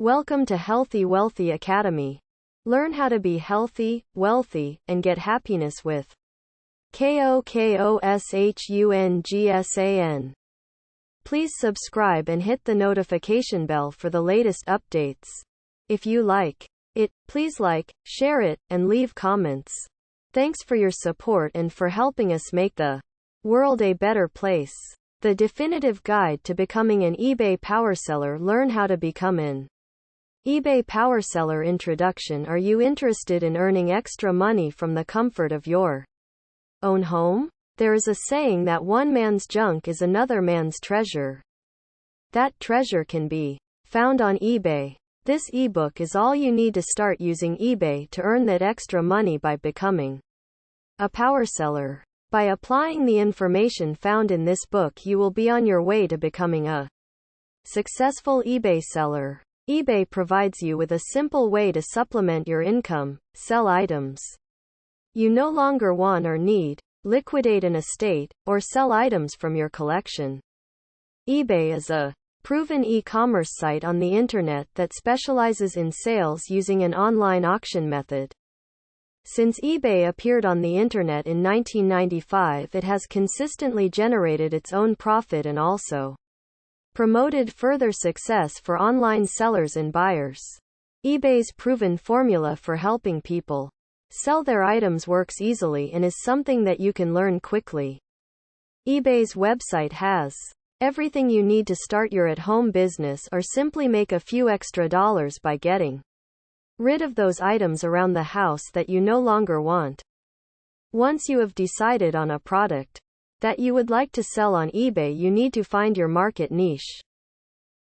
Welcome to Healthy Wealthy Academy. Learn how to be healthy, wealthy, and get happiness with kokoshungsan. Please subscribe and hit the notification bell for the latest updates. If you like it, please like, share it, and leave comments. Thanks for your support and for helping us make the world a better place. The definitive guide to becoming an eBay Powerseller. Learn how to become an eBay Powerseller. Introduction. Are you interested in earning extra money from the comfort of your own home? There is a saying that one man's junk is another man's treasure. That treasure can be found on eBay. This ebook is all you need to start using eBay to earn that extra money by becoming a Powerseller. By applying the information found in this book, you will be on your way to becoming a successful eBay seller. eBay provides you with a simple way to supplement your income: sell items you no longer want or need, liquidate an estate, or sell items from your collection. eBay is a proven e-commerce site on the internet that specializes in sales using an online auction method. Since eBay appeared on the internet in 1995, it has consistently generated its own profit and also promoted further success for online sellers and buyers. eBay's proven formula for helping people sell their items works easily and is something that you can learn quickly. eBay's website has everything you need to start your at-home business or simply make a few extra dollars by getting rid of those items around the house that you no longer want. Once you have decided on a product that you would like to sell on eBay, you need to find your market niche.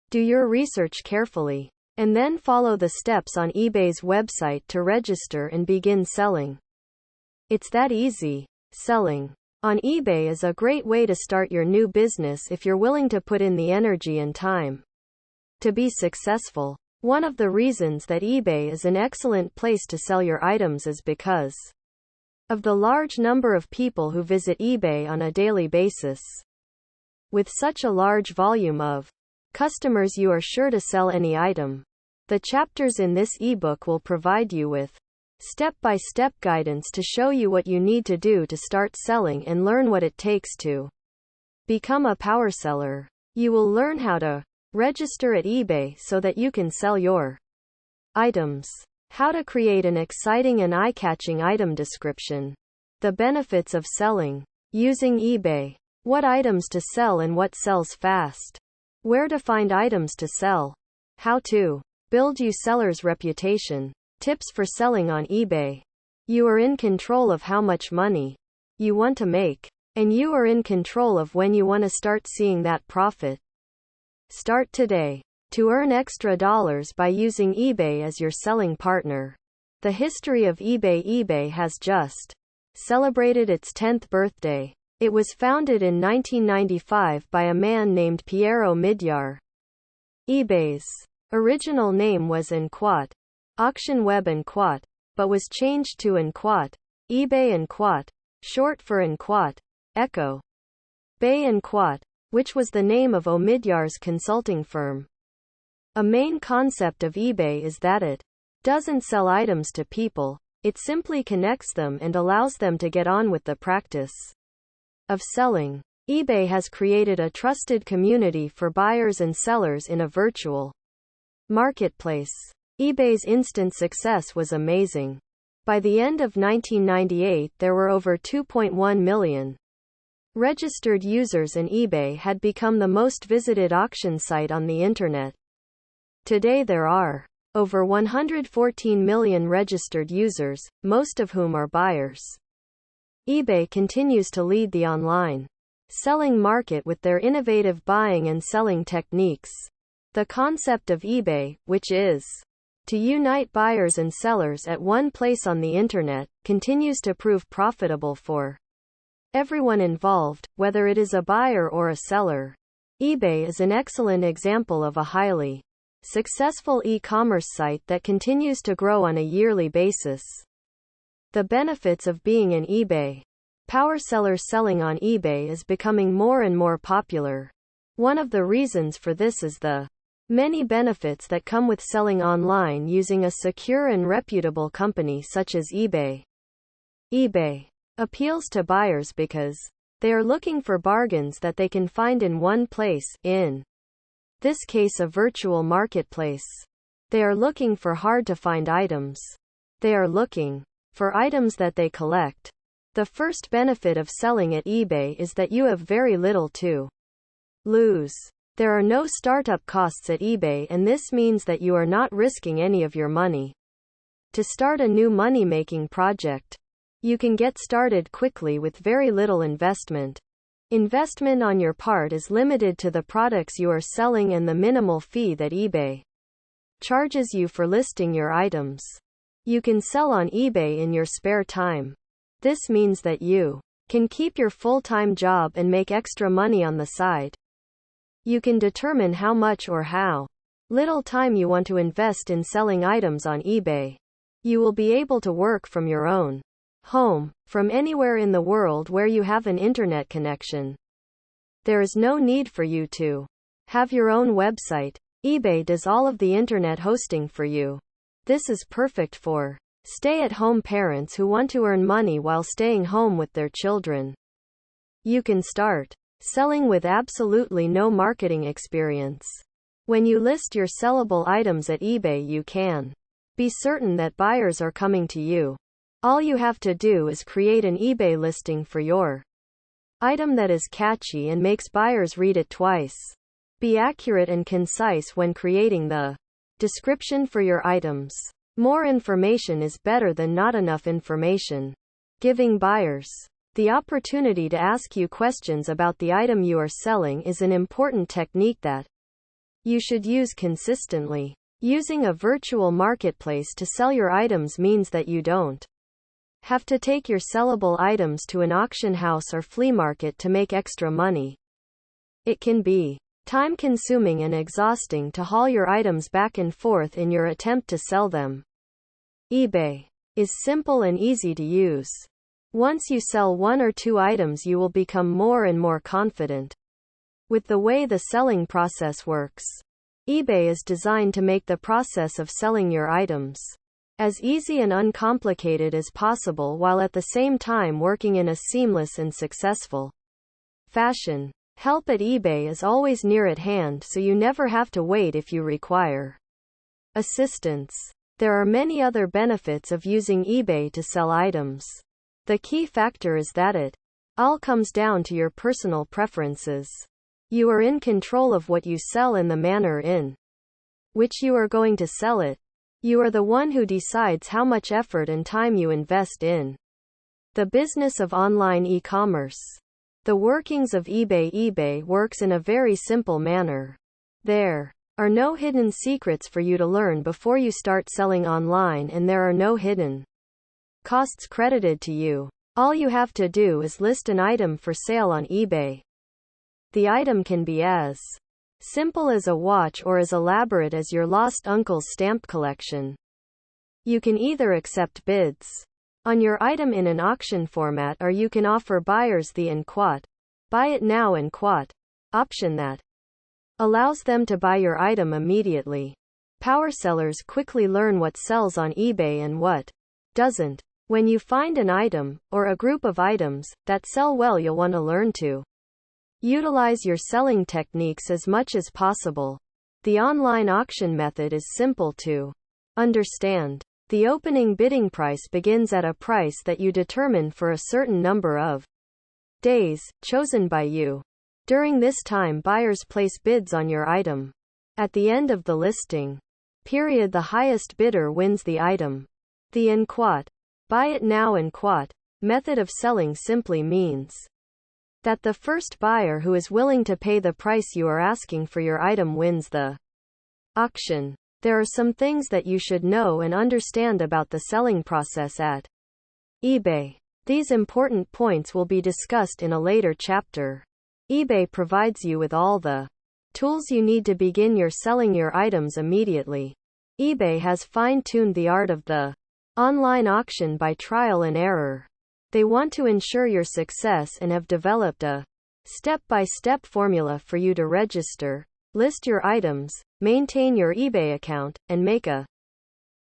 Do your research carefully, and then follow the steps on eBay's website to register and begin selling. It's that easy. Selling on eBay is a great way to start your new business if you're willing to put in the energy and time to be successful. One of the reasons that eBay is an excellent place to sell your items is because of the large number of people who visit eBay on a daily basis. With such a large volume of customers, you are sure to sell any item. The chapters in this ebook will provide you with step-by-step guidance to show you what you need to do to start selling and learn what it takes to become a Powerseller. You will learn how to register at eBay so that you can sell your items. How to create an exciting and eye-catching item description. The benefits of selling using eBay. What items to sell and what sells fast. Where to find items to sell. How to build your seller's reputation. Tips for selling on eBay. You are in control of how much money you want to make, and you are in control of when you want to start seeing that profit. Start today to earn extra dollars by using eBay as your selling partner. The history of eBay. eBay has just celebrated its 10th birthday. It was founded in 1995 by a man named Piero Midyar. eBay's original name was Enquat, Auction Web Enquat, but was changed to Enquat, eBay Enquat, short for Enquat, Echo Bay Enquat, which was the name of Omidyar's consulting firm. A main concept of eBay is that it doesn't sell items to people, it simply connects them and allows them to get on with the practice of selling. eBay has created a trusted community for buyers and sellers in a virtual marketplace. eBay's instant success was amazing. By the end of 1998, there were over 2.1 million registered users, and eBay had become the most visited auction site on the internet. Today there are over 114 million registered users, most of whom are buyers. eBay continues to lead the online selling market with their innovative buying and selling techniques. The concept of eBay, which is to unite buyers and sellers at one place on the internet, continues to prove profitable for everyone involved, whether it is a buyer or a seller. eBay is an excellent example of a highly successful e-commerce site that continues to grow on a yearly basis. The benefits of being an eBay Powerseller. Selling on eBay is becoming more and more popular. One of the reasons for this is the Many benefits that come with selling online using a secure and reputable company such as eBay. eBay appeals to buyers because they are looking for bargains that they can find in one place, in this case a virtual marketplace. They are looking for hard-to-find items. They are looking for items that they collect. The first benefit of selling at eBay is that you have very little to lose. There are no startup costs at eBay, and this means that you are not risking any of your money to start a new money-making project. You can get started quickly with very little investment. Investment on your part is limited to the products you are selling and the minimal fee that eBay charges you for listing your items. You can sell on eBay in your spare time. This means that you can keep your full-time job and make extra money on the side. You can determine how much or how little time you want to invest in selling items on eBay. You will be able to work from your own home, from anywhere in the world where you have an internet connection. There is no need for you to have your own website. eBay does all of the internet hosting for you. This is perfect for stay-at-home parents who want to earn money while staying home with their children. You can start selling with absolutely no marketing experience. When you list your sellable items at eBay, you can be certain that buyers are coming to you. All you have to do is create an eBay listing for your item that is catchy and makes buyers read it twice. Be accurate and concise when creating the description for your items. More information is better than not enough information. Giving buyers the opportunity to ask you questions about the item you are selling is an important technique that you should use consistently. Using a virtual marketplace to sell your items means that you don't have to take your sellable items to an auction house or flea market to make extra money. It can be time-consuming and exhausting to haul your items back and forth in your attempt to sell them. eBay is simple and easy to use. Once you sell one or two items, you will become more and more confident with the way the selling process works. eBay is designed to make the process of selling your items as easy and uncomplicated as possible, while at the same time working in a seamless and successful fashion. Help at eBay is always near at hand, so you never have to wait if you require assistance. There are many other benefits of using eBay to sell items. The key factor is that it all comes down to your personal preferences. You are in control of what you sell and the manner in which you are going to sell it. You are the one who decides how much effort and time you invest in the business of online e-commerce. The workings of eBay. eBay works in a very simple manner. There are no hidden secrets for you to learn before you start selling online, and there are no hidden costs credited to you. All you have to do is list an item for sale on eBay. The item can be as simple as a watch or as elaborate as your lost uncle's stamp collection. You can either accept bids on your item in an auction format, or you can offer buyers the en quote, buy it now en quote option that allows them to buy your item immediately. Powersellers quickly learn what sells on eBay and what doesn't. When you find an item, or a group of items, that sell well, you'll want to learn to utilize your selling techniques as much as possible. The online auction method is simple to understand. The opening bidding price begins at a price that you determine for a certain number of days, chosen by you. During this time, buyers place bids on your item. At the end of the listing period, the highest bidder wins the item. The en quote, buy it now en quote method of selling simply means that the first buyer who is willing to pay the price you are asking for your item wins the auction. There are some things that you should know and understand about the selling process at eBay. These important points will be discussed in a later chapter. eBay provides you with all the tools you need to begin selling your items immediately. eBay has fine-tuned the art of the online auction by trial and error. They want to ensure your success and have developed a step-by-step formula for you to register, list your items, maintain your eBay account, and make a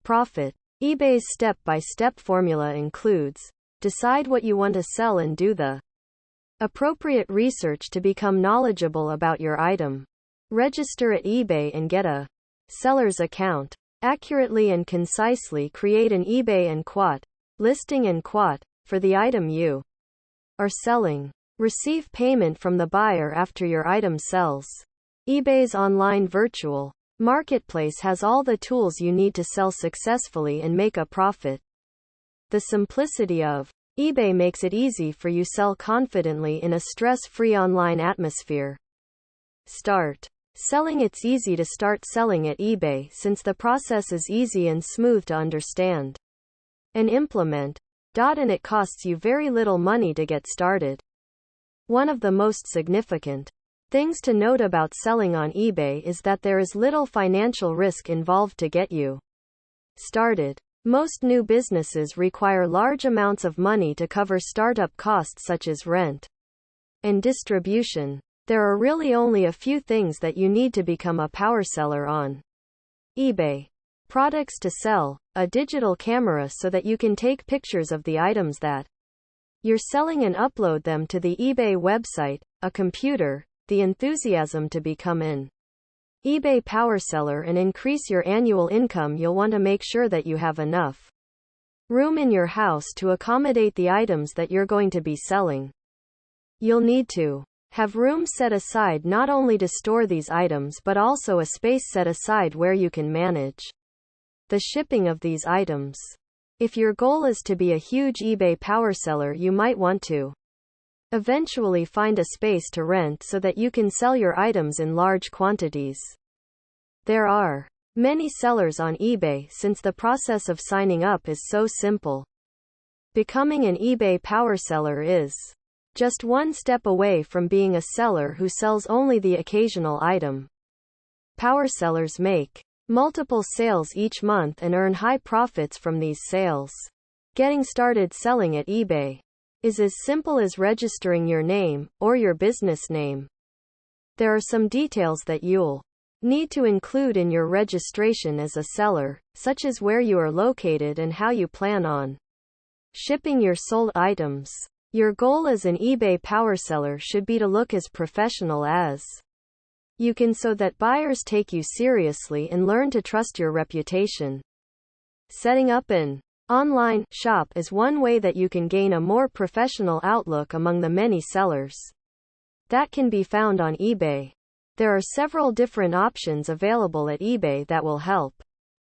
profit. eBay's step-by-step formula includes: decide what you want to sell and do the appropriate research to become knowledgeable about your item. Register at eBay and get a seller's account. Accurately and concisely create an eBay and quote listing and quote for the item you are selling. Receive payment from the buyer after your item sells. eBay's online virtual marketplace has all the tools you need to sell successfully and make a profit. The simplicity of eBay makes it easy for you to sell confidently in a stress-free online atmosphere. Start selling. It's easy to start selling at eBay since the process is easy and smooth to understand and implement. And it costs you very little money to get started. One of the most significant things to note about selling on eBay is that there is little financial risk involved to get you started. Most new businesses require large amounts of money to cover startup costs such as rent and distribution. There are really only a few things that you need to become a power seller on eBay. Products to sell: a digital camera so that you can take pictures of the items that you're selling and upload them to the eBay website; a computer; the enthusiasm to become an eBay power seller and increase your annual income. You'll want to make sure that you have enough room in your house to accommodate the items that you're going to be selling. You'll need to have room set aside not only to store these items but also a space set aside where you can manage the shipping of these items. If your goal is to be a huge eBay power seller, you might want to eventually find a space to rent so that you can sell your items in large quantities. There are many sellers on eBay since the process of signing up is so simple. Becoming an eBay power seller is just one step away from being a seller who sells only the occasional item. Power sellers make multiple sales each month and earn high profits from these sales. Getting started selling at eBay is as simple as registering your name, or your business name. There are some details that you'll need to include in your registration as a seller, such as where you are located and how you plan on shipping your sold items. Your goal as an eBay power seller should be to look as professional as you can so that buyers take you seriously and learn to trust your reputation. Setting up an online shop is one way that you can gain a more professional outlook among the many sellers that can be found on eBay. There are several different options available at eBay that will help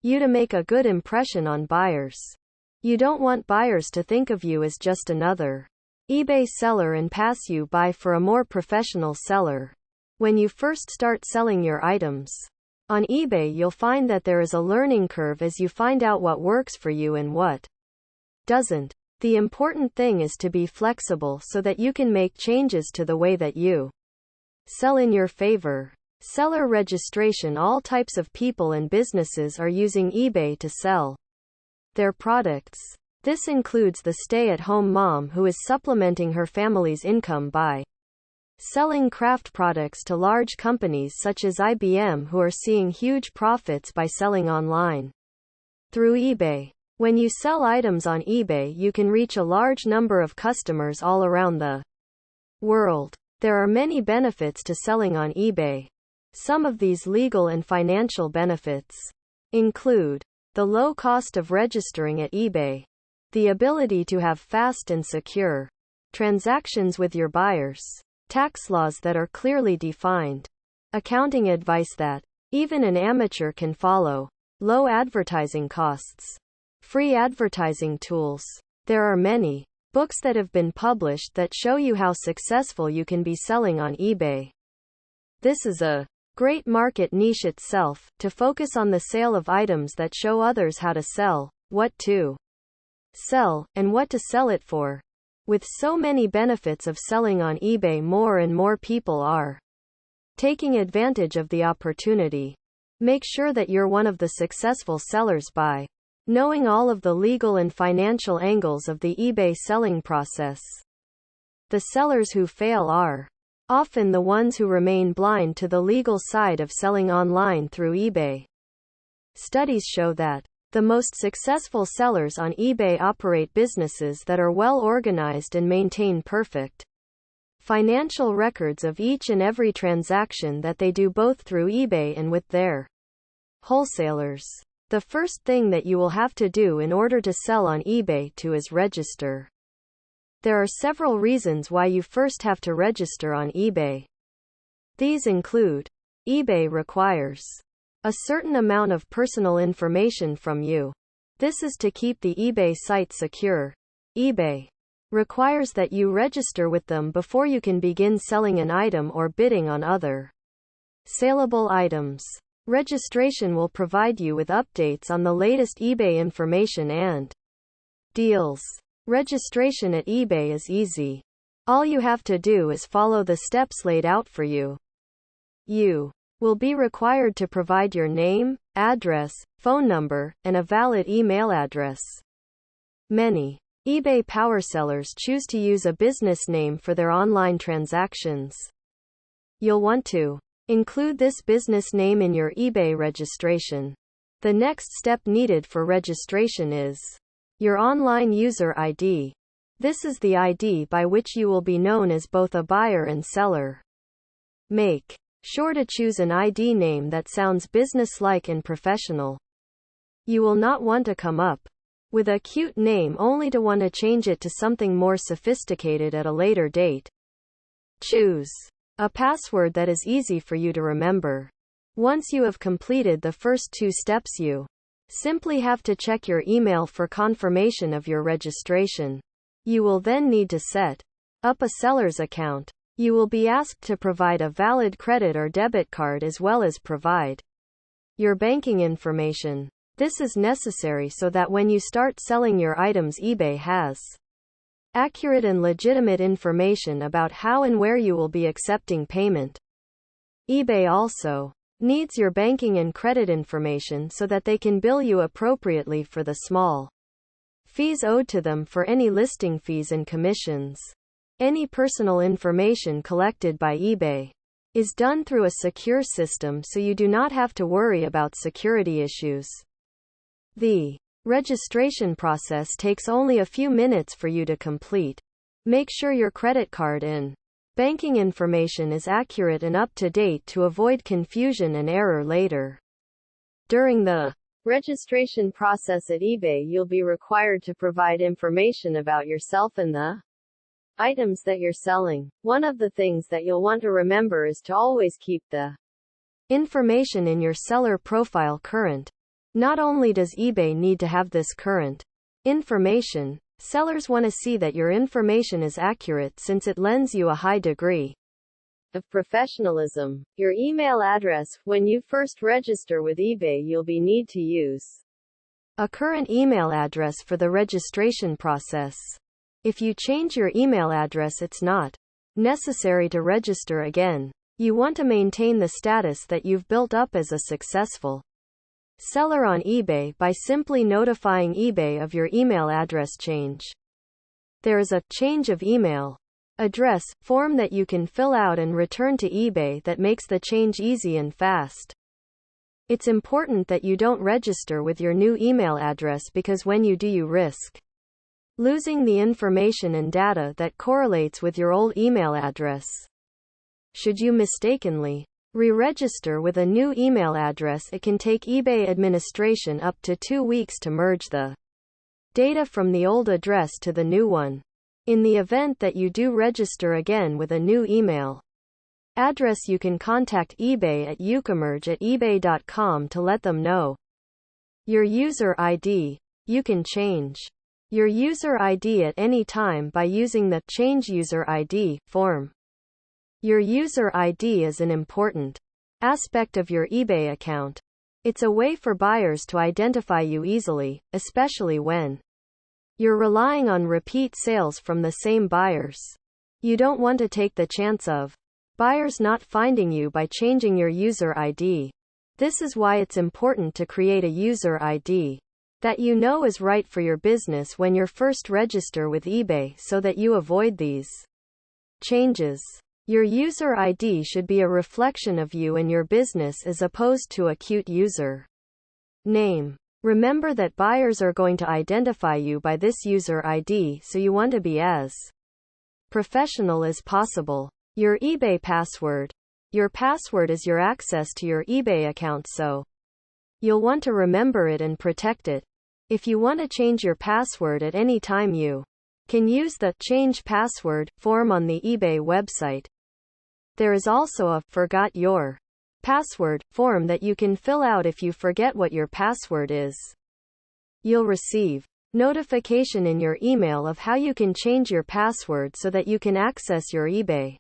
you to make a good impression on buyers. You don't want buyers to think of you as just another eBay seller and pass you by for a more professional seller. When you first start selling your items on eBay, you'll find that there is a learning curve as you find out what works for you and what doesn't. The important thing is to be flexible so that you can make changes to the way that you sell in your favor. Seller registration: all types of people and businesses are using eBay to sell their products. This includes the stay-at-home mom who is supplementing her family's income by selling craft products to large companies such as IBM, who are seeing huge profits by selling online through eBay. When you sell items on eBay, you can reach a large number of customers all around the world. There are many benefits to selling on eBay. Some of these legal and financial benefits include the low cost of registering at eBay, the ability to have fast and secure transactions with your buyers, tax laws that are clearly defined, accounting advice that even an amateur can follow, low advertising costs, free advertising tools. There are many books that have been published that show you how successful you can be selling on eBay. This is a great market niche itself, to focus on the sale of items that show others how to sell, what to sell, and what to sell it for. With so many benefits of selling on eBay, more and more people are taking advantage of the opportunity. Make sure that you're one of the successful sellers by knowing all of the legal and financial angles of the eBay selling process. The sellers who fail are often the ones who remain blind to the legal side of selling online through eBay. Studies show that the most successful sellers on eBay operate businesses that are well organized and maintain perfect financial records of each and every transaction that they do, both through eBay and with their wholesalers. The first thing that you will have to do in order to sell on eBay is register. There are several reasons why you first have to register on eBay. These include: eBay requires a certain amount of personal information from you. This is to keep the eBay site secure. eBay requires that you register with them before you can begin selling an item or bidding on other saleable items. Registration will provide you with updates on the latest eBay information and deals. Registration at eBay is easy. All you have to do is follow the steps laid out for you. You will be required to provide your name, address, phone number, and a valid email address. Many eBay Powersellers choose to use a business name for their online transactions. You'll want to include this business name in your eBay registration. The next step needed for registration is your online user ID. This is the ID by which you will be known as both a buyer and seller. Make sure to choose an ID name that sounds businesslike and professional. You will not want to come up with a cute name only to want to change it to something more sophisticated at a later date. Choose a password that is easy for you to remember. Once you have completed the first two steps, you simply have to check your email for confirmation of your registration. You will then need to set up a seller's account. You will be asked to provide a valid credit or debit card as well as provide your banking information. This is necessary so that when you start selling your items, eBay has accurate and legitimate information about how and where you will be accepting payment. eBay also needs your banking and credit information so that they can bill you appropriately for the small fees owed to them for any listing fees and commissions. Any personal information collected by eBay is done through a secure system, so you do not have to worry about security issues. The registration process takes only a few minutes for you to complete. Make sure your credit card and banking information is accurate and up to date to avoid confusion and error later. During the registration process at eBay, you'll be required to provide information about yourself and the items that you're selling. One of the things that you'll want to remember is to always keep the information in your seller profile current. Not only does eBay need to have this current information, sellers want to see that your information is accurate since it lends you a high degree of professionalism. Your email address. When you first register with eBay, you'll need to use a current email address for the registration process. If you change your email address, it's not necessary to register again. You want to maintain the status that you've built up as a successful seller on eBay by simply notifying eBay of your email address change. There is a change of email address form that you can fill out and return to eBay that makes the change easy and fast. It's important that you don't register with your new email address, because when you do, you risk losing the information and data that correlates with your old email address. Should you mistakenly re-register with a new email address, it can take eBay administration up to 2 weeks to merge the data from the old address to the new one. In the event that you do register again with a new email address, you can contact eBay at ukamerge@ebay.com to let them know your user ID. You can change your user ID at any time by using the Change User ID form. Your user ID is an important aspect of your eBay account. It's a way for buyers to identify you easily, especially when you're relying on repeat sales from the same buyers. You don't want to take the chance of buyers not finding you by changing your user ID. This is why it's important to create a user ID that you know is right for your business when you first register with eBay, so that you avoid these changes. Your user ID should be a reflection of you and your business as opposed to a cute user name. Remember that buyers are going to identify you by this user ID, so you want to be as professional as possible. Your eBay password. Your password is your access to your eBay account, so you'll want to remember it and protect it. If you want to change your password at any time, you can use the Change Password form on the eBay website. There is also a Forgot Your Password form that you can fill out if you forget what your password is. You'll receive notification in your email of how you can change your password so that you can access your eBay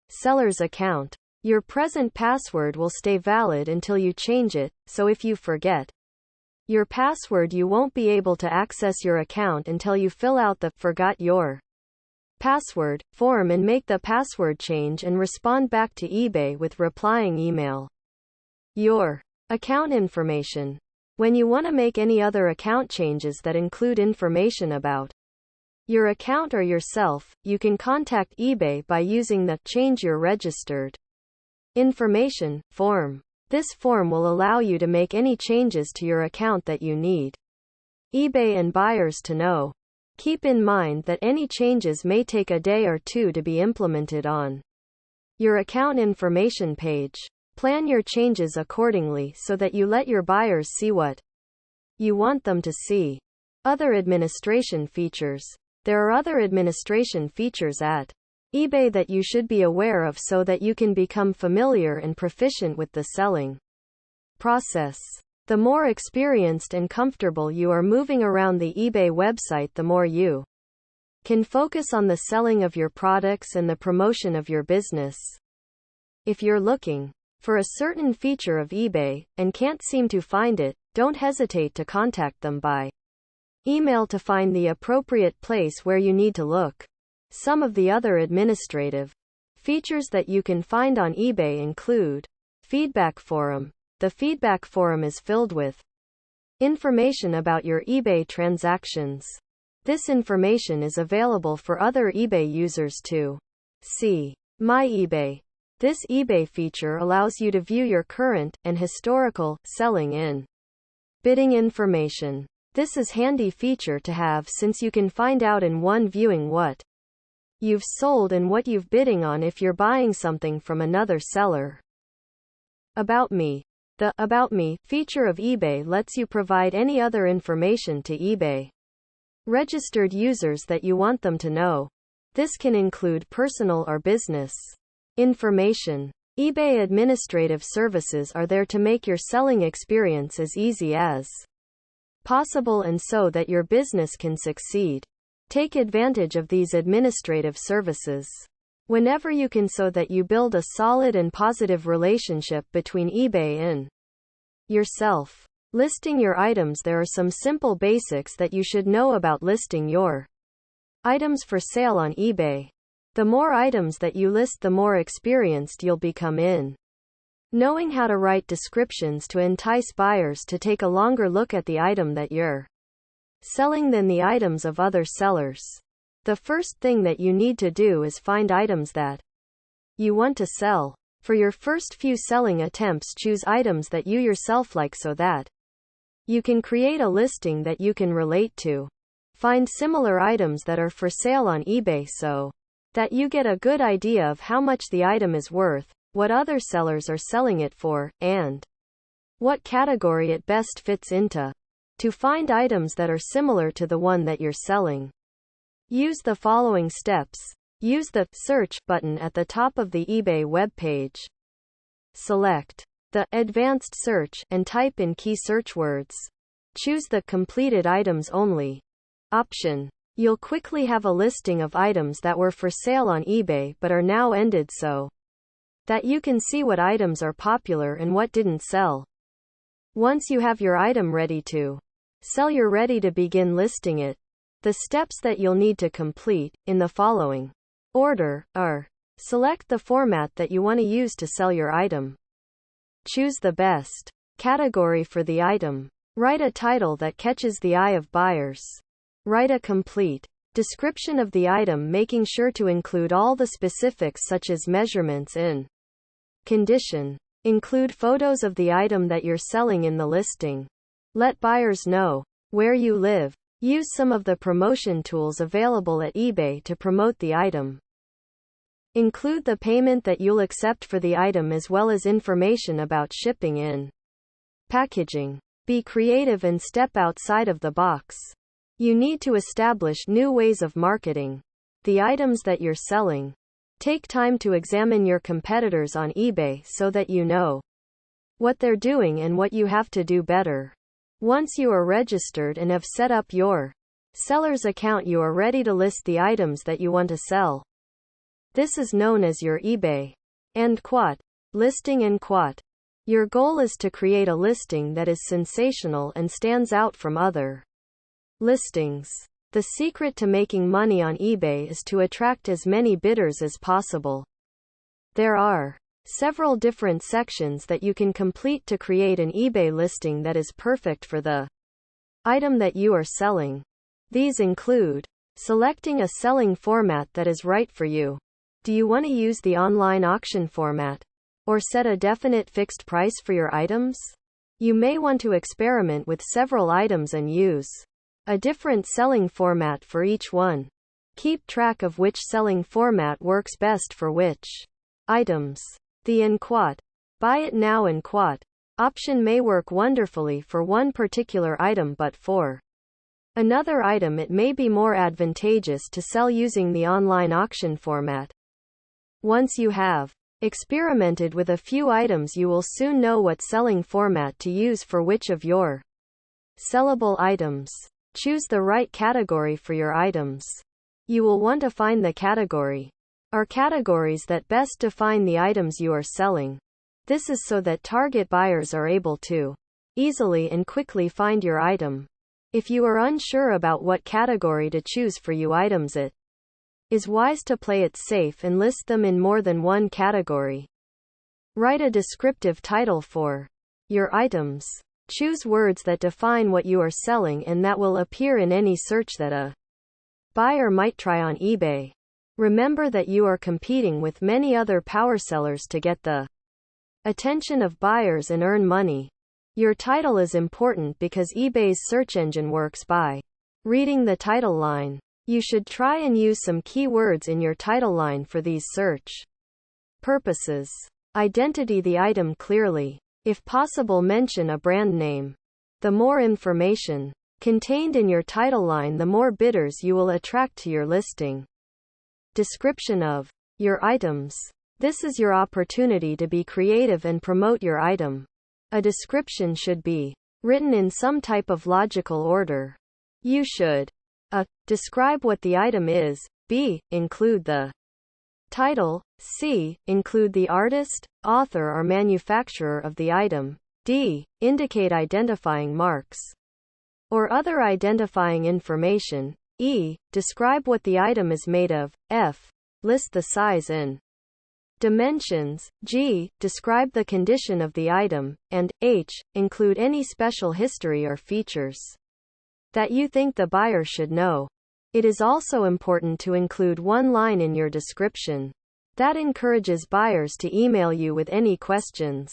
seller's account. Your present password will stay valid until you change it, so if you forget your password, you won't be able to access your account until you fill out the Forgot Your Password form and make the password change and respond back to eBay with replying email. Your account information. When you want to make any other account changes that include information about your account or yourself, you can contact eBay by using the Change Your Registered Information form. This form will allow you to make any changes to your account that you need eBay and buyers to know. Keep in mind that any changes may take a day or two to be implemented on your account information page. Plan your changes accordingly so that you let your buyers see what you want them to see. Other administration features. There are other administration features at eBay that you should be aware of so that you can become familiar and proficient with the selling process. The more experienced and comfortable you are moving around the eBay website, the more you can focus on the selling of your products and the promotion of your business. If you're looking for a certain feature of eBay and can't seem to find it, don't hesitate to contact them by email to find the appropriate place where you need to look. Some of the other administrative features that you can find on eBay include Feedback Forum. The feedback forum is filled with information about your eBay transactions. This information is available for other eBay users to see. My eBay. This eBay feature allows you to view your current and historical selling and bidding information. This is a handy feature to have since you can find out in one viewing what you've sold and what you've bidding on if you're buying something from another seller. About Me. The About Me feature of eBay lets you provide any other information to eBay registered users that you want them to know. This can include personal or business information. eBay administrative services are there to make your selling experience as easy as possible and so that your business can succeed. Take advantage of these administrative services whenever you can so that you build a solid and positive relationship between eBay and yourself. Listing your items. There are some simple basics that you should know about listing your items for sale on eBay. The more items that you list, the more experienced you'll become in knowing how to write descriptions to entice buyers to take a longer look at the item that you're selling than the items of other sellers. The first thing that you need to do is find items that you want to sell. For your first few selling attempts, choose items that you yourself like so that you can create a listing that you can relate to. Find similar items that are for sale on eBay so that you get a good idea of how much the item is worth, what other sellers are selling it for, and what category it best fits into. To find items that are similar to the one that you're selling, use the following steps. Use the Search button at the top of the eBay web page. Select the Advanced Search and type in key search words. Choose the Completed Items Only option. You'll quickly have a listing of items that were for sale on eBay but are now ended so that you can see what items are popular and what didn't sell. Once you have your item ready to sell, you're ready to begin listing it. The steps that you'll need to complete, in the following order, are: select the format that you want to use to sell your item. Choose the best category for the item. Write a title that catches the eye of buyers. Write a complete Description of the item, making sure to include all the specifics such as measurements and condition. Include photos of the item that you're selling in the listing. Let buyers know where you live. Use some of the promotion tools available at eBay to promote the item. Include the payment that you'll accept for the item as well as information about shipping and packaging. Be creative and step outside of the box. You need to establish new ways of marketing the items that you're selling. Take time to examine your competitors on eBay so that you know what they're doing and what you have to do better. Once you are registered and have set up your seller's account, you are ready to list the items that you want to sell. This is known as your eBay and quote listing and quote. Your goal is to create a listing that is sensational and stands out from other listings. The secret to making money on eBay is to attract as many bidders as possible. There are several different sections that you can complete to create an eBay listing that is perfect for the item that you are selling. These include selecting a selling format that is right for you. Do you want to use the online auction format or set a definite fixed price for your items? You may want to experiment with several items and use a different selling format for each one. Keep track of which selling format works best for which items. The and quote buy it now and quote option may work wonderfully for one particular item, but for another item it may be more advantageous to sell using the online auction format. Once you have experimented with a few items, you will soon know what selling format to use for which of your sellable items. Choose the right category for your items. You will want to find the category or categories that best define the items you are selling. This is so that target buyers are able to easily and quickly find your item. If you are unsure about what category to choose for your items, it is wise to play it safe and list them in more than one category. Write a descriptive title for your items. Choose words that define what you are selling and that will appear in any search that a buyer might try on eBay. Remember that you are competing with many other power sellers to get the attention of buyers and earn money. Your title is important because eBay's search engine works by reading the title line. You should try and use some keywords in your title line for these search purposes. Identify the item clearly. If possible, mention a brand name. The more information contained in your title line, the more bidders you will attract to your listing. Description of your items. This is your opportunity to be creative and promote your item. A description should be written in some type of logical order. You should a. Describe what the item is. B. Include the title. C. Include the artist, author or manufacturer of the item. D. Indicate identifying marks or other identifying information. E. Describe what the item is made of. F. List the size and dimensions. G. Describe the condition of the item. And H. Include any special history or features that you think the buyer should know. It is also important to include one line in your description that encourages buyers to email you with any questions.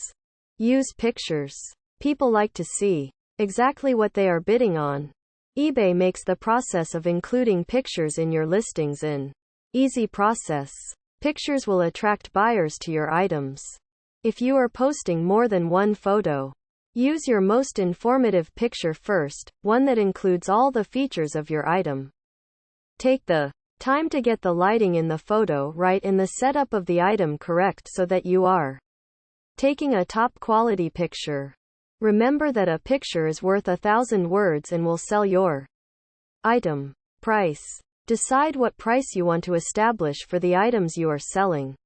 Use pictures. People like to see exactly what they are bidding on. eBay makes the process of including pictures in your listings an easy process. Pictures will attract buyers to your items. If you are posting more than one photo, use your most informative picture first, one that includes all the features of your item. Take the time to get the lighting in the photo right and the setup of the item correct so that you are taking a top quality picture. Remember that a picture is worth 1,000 words and will sell your item. Price. Decide what price you want to establish for the items you are selling.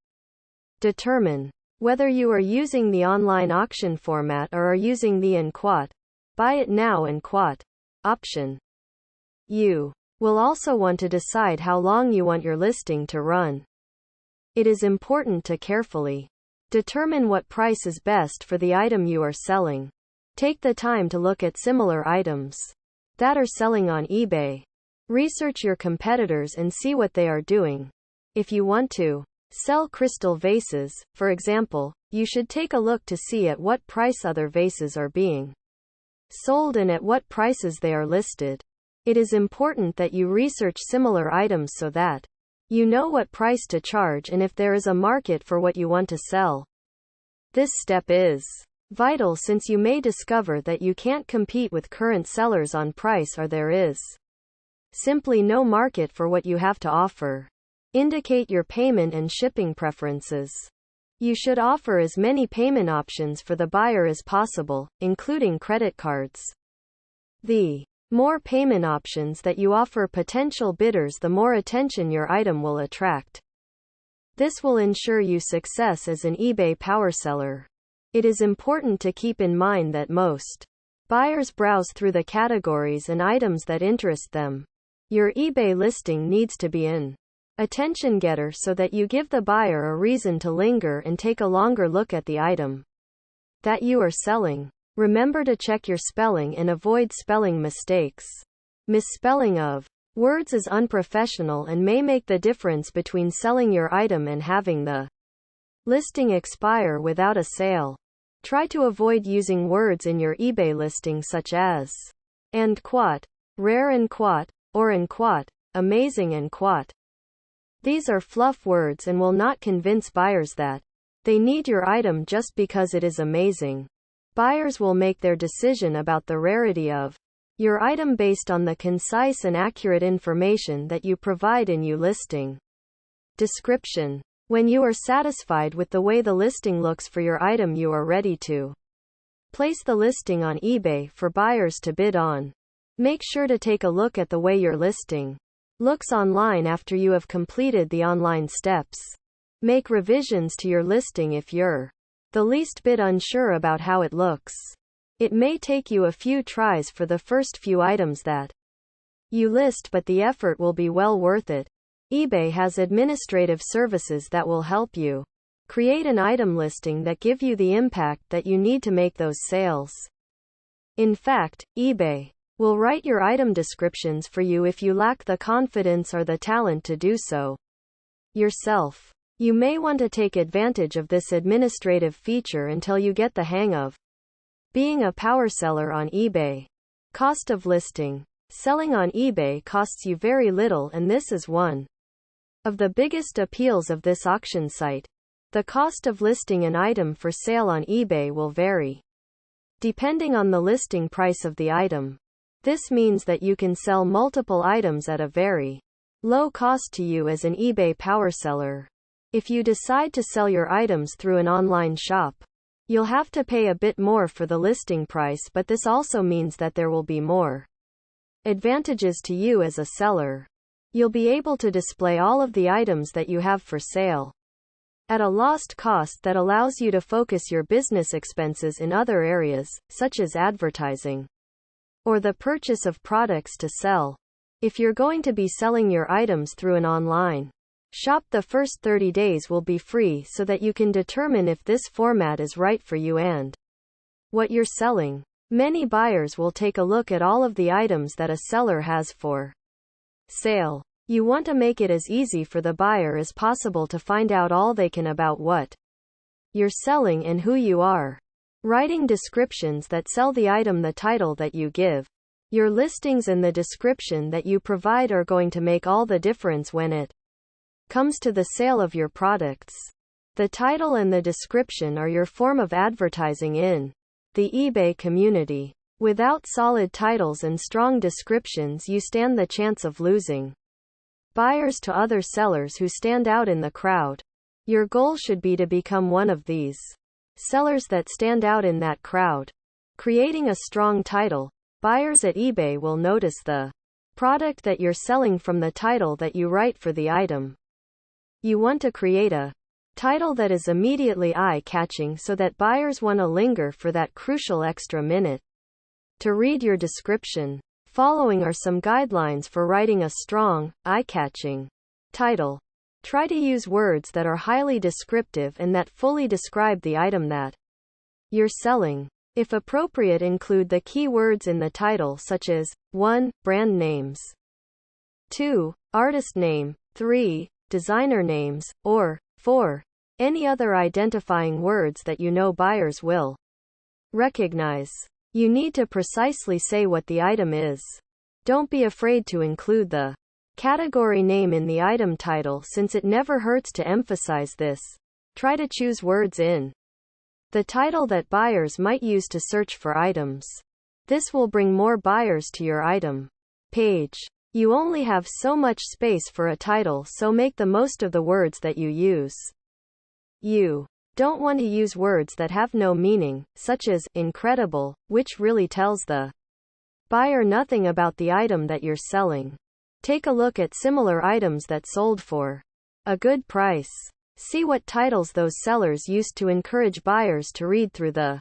Determine whether you are using the online auction format or are using the and quote buy it now and quote option. You will also want to decide how long you want your listing to run. It is important to carefully determine what price is best for the item you are selling. Take the time to look at similar items that are selling on eBay. Research your competitors and see what they are doing. If you want to sell crystal vases, for example, you should take a look to see at what price other vases are being sold and at what prices they are listed. It is important that you research similar items so that you know what price to charge and if there is a market for what you want to sell. This step is vital since you may discover that you can't compete with current sellers on price or there is simply no market for what you have to offer. Indicate your payment and shipping preferences. You should offer as many payment options for the buyer as possible, including credit cards. The more payment options that you offer potential bidders, the more attention your item will attract. This will ensure you success as an eBay Powerseller. It is important to keep in mind that most buyers browse through the categories and items that interest them. Your eBay listing needs to be an attention getter so that you give the buyer a reason to linger and take a longer look at the item that you are selling. Remember to check your spelling and avoid spelling mistakes. Misspelling of words is unprofessional and may make the difference between selling your item and having the listing expire without a sale. Try to avoid using words in your eBay listing such as and quat, rare and quat, or and quat, amazing and quat. These are fluff words and will not convince buyers that they need your item just because it is amazing. Buyers will make their decision about the rarity of your item based on the concise and accurate information that you provide in your listing. Description. When you are satisfied with the way the listing looks for your item, you are ready to place the listing on eBay for buyers to bid on. Make sure to take a look at the way your listing looks online after you have completed the online steps. Make revisions to your listing if you're the least bit unsure about how it looks. It may take you a few tries for the first few items that you list, but the effort will be well worth it. eBay has administrative services that will help you create an item listing that give you the impact that you need to make those sales. In fact, eBay will write your item descriptions for you if you lack the confidence or the talent to do so yourself. You may want to take advantage of this administrative feature until you get the hang of being a Powerseller on eBay. Cost of listing. Selling on eBay costs you very little, and this is one of the biggest appeals of this auction site. The cost of listing an item for sale on eBay will vary depending on the listing price of the item. This means that you can sell multiple items at a very low cost to you as an eBay Powerseller. If you decide to sell your items through an online shop, you'll have to pay a bit more for the listing price, but this also means that there will be more advantages to you as a seller. You'll be able to display all of the items that you have for sale at a lost cost that allows you to focus your business expenses in other areas, such as advertising or the purchase of products to sell. If you're going to be selling your items through an online shop, the first 30 days will be free so that you can determine if this format is right for you and what you're selling. Many buyers will take a look at all of the items that a seller has for sale. You want to make it as easy for the buyer as possible to find out all they can about what you're selling and who you are. Writing descriptions that sell the item. The title that you give your listings and the description that you provide are going to make all the difference when it comes to the sale of your products. The title and the description are your form of advertising in the eBay community. Without solid titles and strong descriptions, you stand the chance of losing buyers to other sellers who stand out in the crowd. Your goal should be to become one of these sellers that stand out in that crowd. Creating a strong title. Buyers at eBay will notice the product that you're selling from the title that you write for the item. You want to create a title that is immediately eye-catching so that buyers want to linger for that crucial extra minute to read your description. Following are some guidelines for writing a strong, eye-catching title. Try to use words that are highly descriptive and that fully describe the item that you're selling. If appropriate, include the key words in the title such as 1. Brand names, 2. Artist name. 3. Designer names, or 4. Any other identifying words that you know buyers will recognize. You need to precisely say what the item is. Don't be afraid to include the category name in the item title since it never hurts to emphasize this. Try to choose words in the title that buyers might use to search for items. This will bring more buyers to your item page. You only have so much space for a title, so make the most of the words that you use. You don't want to use words that have no meaning, such as incredible, which really tells the buyer nothing about the item that you're selling. Take a look at similar items that sold for a good price. See what titles those sellers used to encourage buyers to read through the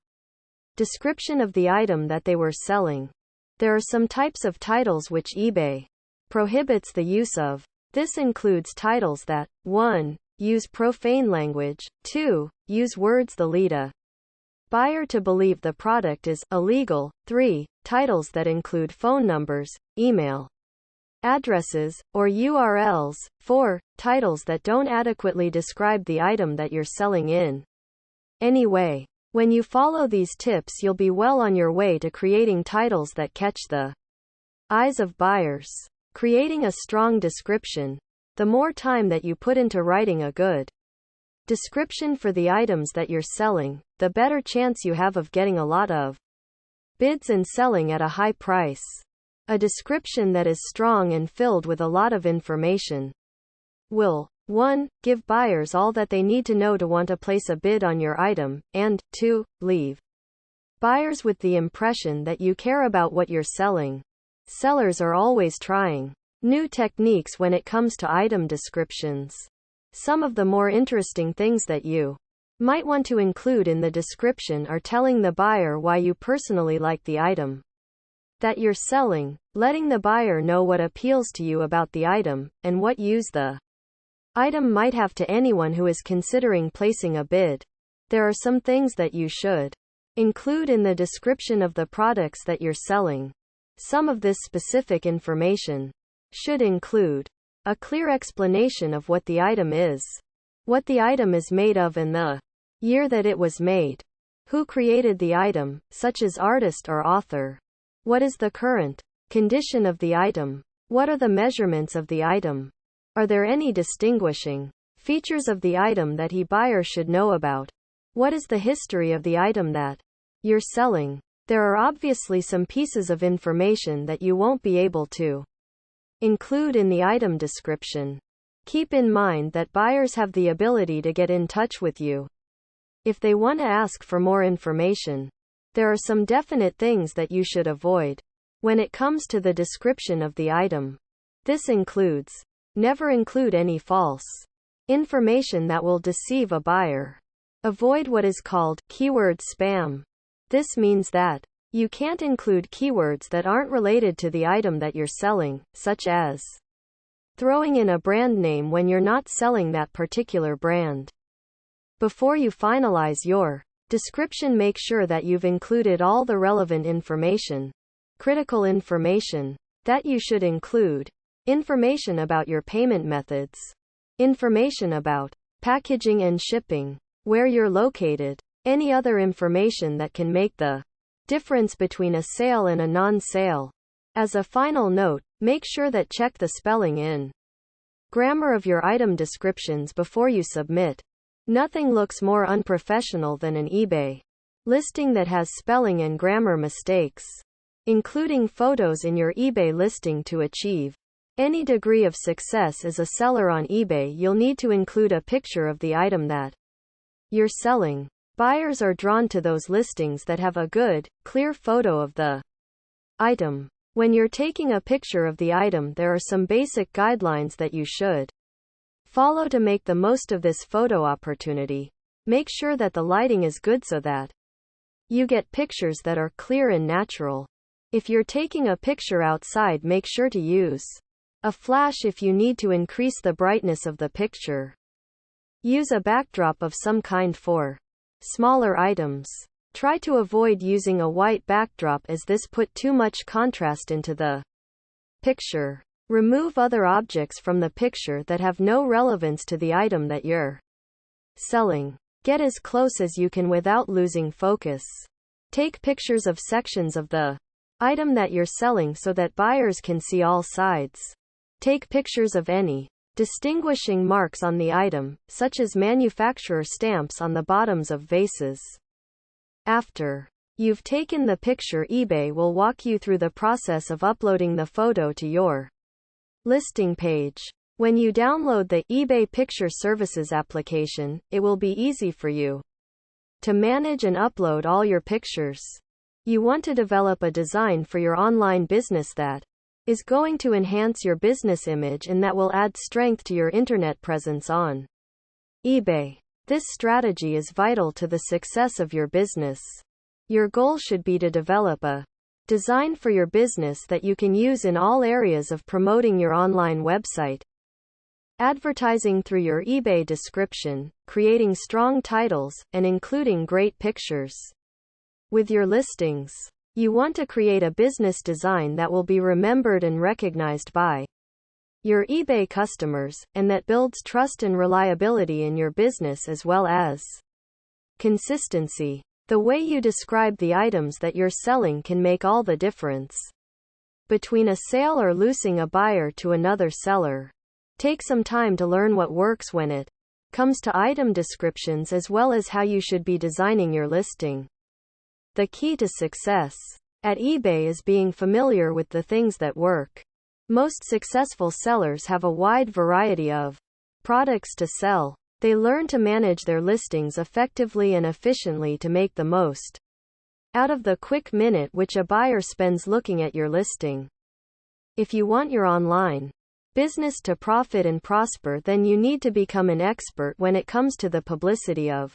description of the item that they were selling. There are some types of titles which eBay prohibits the use of. This includes titles that 1. Use profane language, 2. Use words that lead a buyer to believe the product is illegal, 3. Titles that include phone numbers, email addresses, or URLs, 4. Titles that don't adequately describe the item that you're selling in any way. When you follow these tips, you'll be well on your way to creating titles that catch the eyes of buyers. Creating a strong description. The more time that you put into writing a good description for the items that you're selling, the better chance you have of getting a lot of bids and selling at a high price. A description that is strong and filled with a lot of information will 1. Give buyers all that they need to know to want to place a bid on your item, and 2. Leave buyers with the impression that you care about what you're selling. Sellers are always trying new techniques when it comes to item descriptions. Some of the more interesting things that you might want to include in the description are telling the buyer why you personally like the item that you're selling, letting the buyer know what appeals to you about the item, and what use the item might have to anyone who is considering placing a bid. There are some things that you should include in the description of the products that you're selling. Some of this specific information should include a clear explanation of what the item is, what the item is made of, and the year that it was made, who created the item, such as artist or author, what is the current condition of the item, what are the measurements of the item, are there any distinguishing features of the item that the buyer should know about, what is the history of the item that you're selling. There are obviously some pieces of information that you won't be able to include in the item description. Keep in mind that buyers have the ability to get in touch with you if they want to ask for more information. There are some definite things that you should avoid when it comes to the description of the item. This includes: never include any false information that will deceive a buyer. Avoid what is called keyword spam. This means that you can't include keywords that aren't related to the item that you're selling, such as throwing in a brand name when you're not selling that particular brand. Before you finalize your description, make sure that you've included all the relevant information. Critical information that you should include: information about your payment methods, information about packaging and shipping, where you're located, any other information that can make the difference between a sale and a non-sale. As a final note, make sure that check the spelling and grammar of your item descriptions before you submit. Nothing looks more unprofessional than an eBay listing that has spelling and grammar mistakes. Including photos in your eBay listing to achieve any degree of success as a seller on eBay, you'll need to include a picture of the item that you're selling. Buyers are drawn to those listings that have a good, clear photo of the item. When you're taking a picture of the item, there are some basic guidelines that you should follow to make the most of this photo opportunity. Make sure that the lighting is good so that you get pictures that are clear and natural. If you're taking a picture outside, make sure to use a flash if you need to increase the brightness of the picture. Use a backdrop of some kind for smaller items. Try to avoid using a white backdrop as this put too much contrast into the picture. Remove other objects from the picture that have no relevance to the item that you're selling. Get as close as you can without losing focus. Take pictures of sections of the item that you're selling so that buyers can see all sides. Take pictures of any distinguishing marks on the item, such as manufacturer stamps on the bottoms of vases. After you've taken the picture, eBay will walk you through the process of uploading the photo to your listing page. When you download the eBay Picture Services application, it will be easy for you to manage and upload all your pictures. You want to develop a design for your online business that is going to enhance your business image and that will add strength to your internet presence on eBay. This strategy is vital to the success of your business. Your goal should be to develop a design for your business that you can use in all areas of promoting your online website. Advertising through your eBay description, creating strong titles, and including great pictures. With your listings, you want to create a business design that will be remembered and recognized by your eBay customers, and that builds trust and reliability in your business as well as consistency. The way you describe the items that you're selling can make all the difference between a sale or losing a buyer to another seller. Take some time to learn what works when it comes to item descriptions as well as how you should be designing your listing. The key to success at eBay is being familiar with the things that work. Most successful sellers have a wide variety of products to sell. They learn to manage their listings effectively and efficiently to make the most out of the quick minute which a buyer spends looking at your listing. If you want your online business to profit and prosper, then you need to become an expert when it comes to the publicity of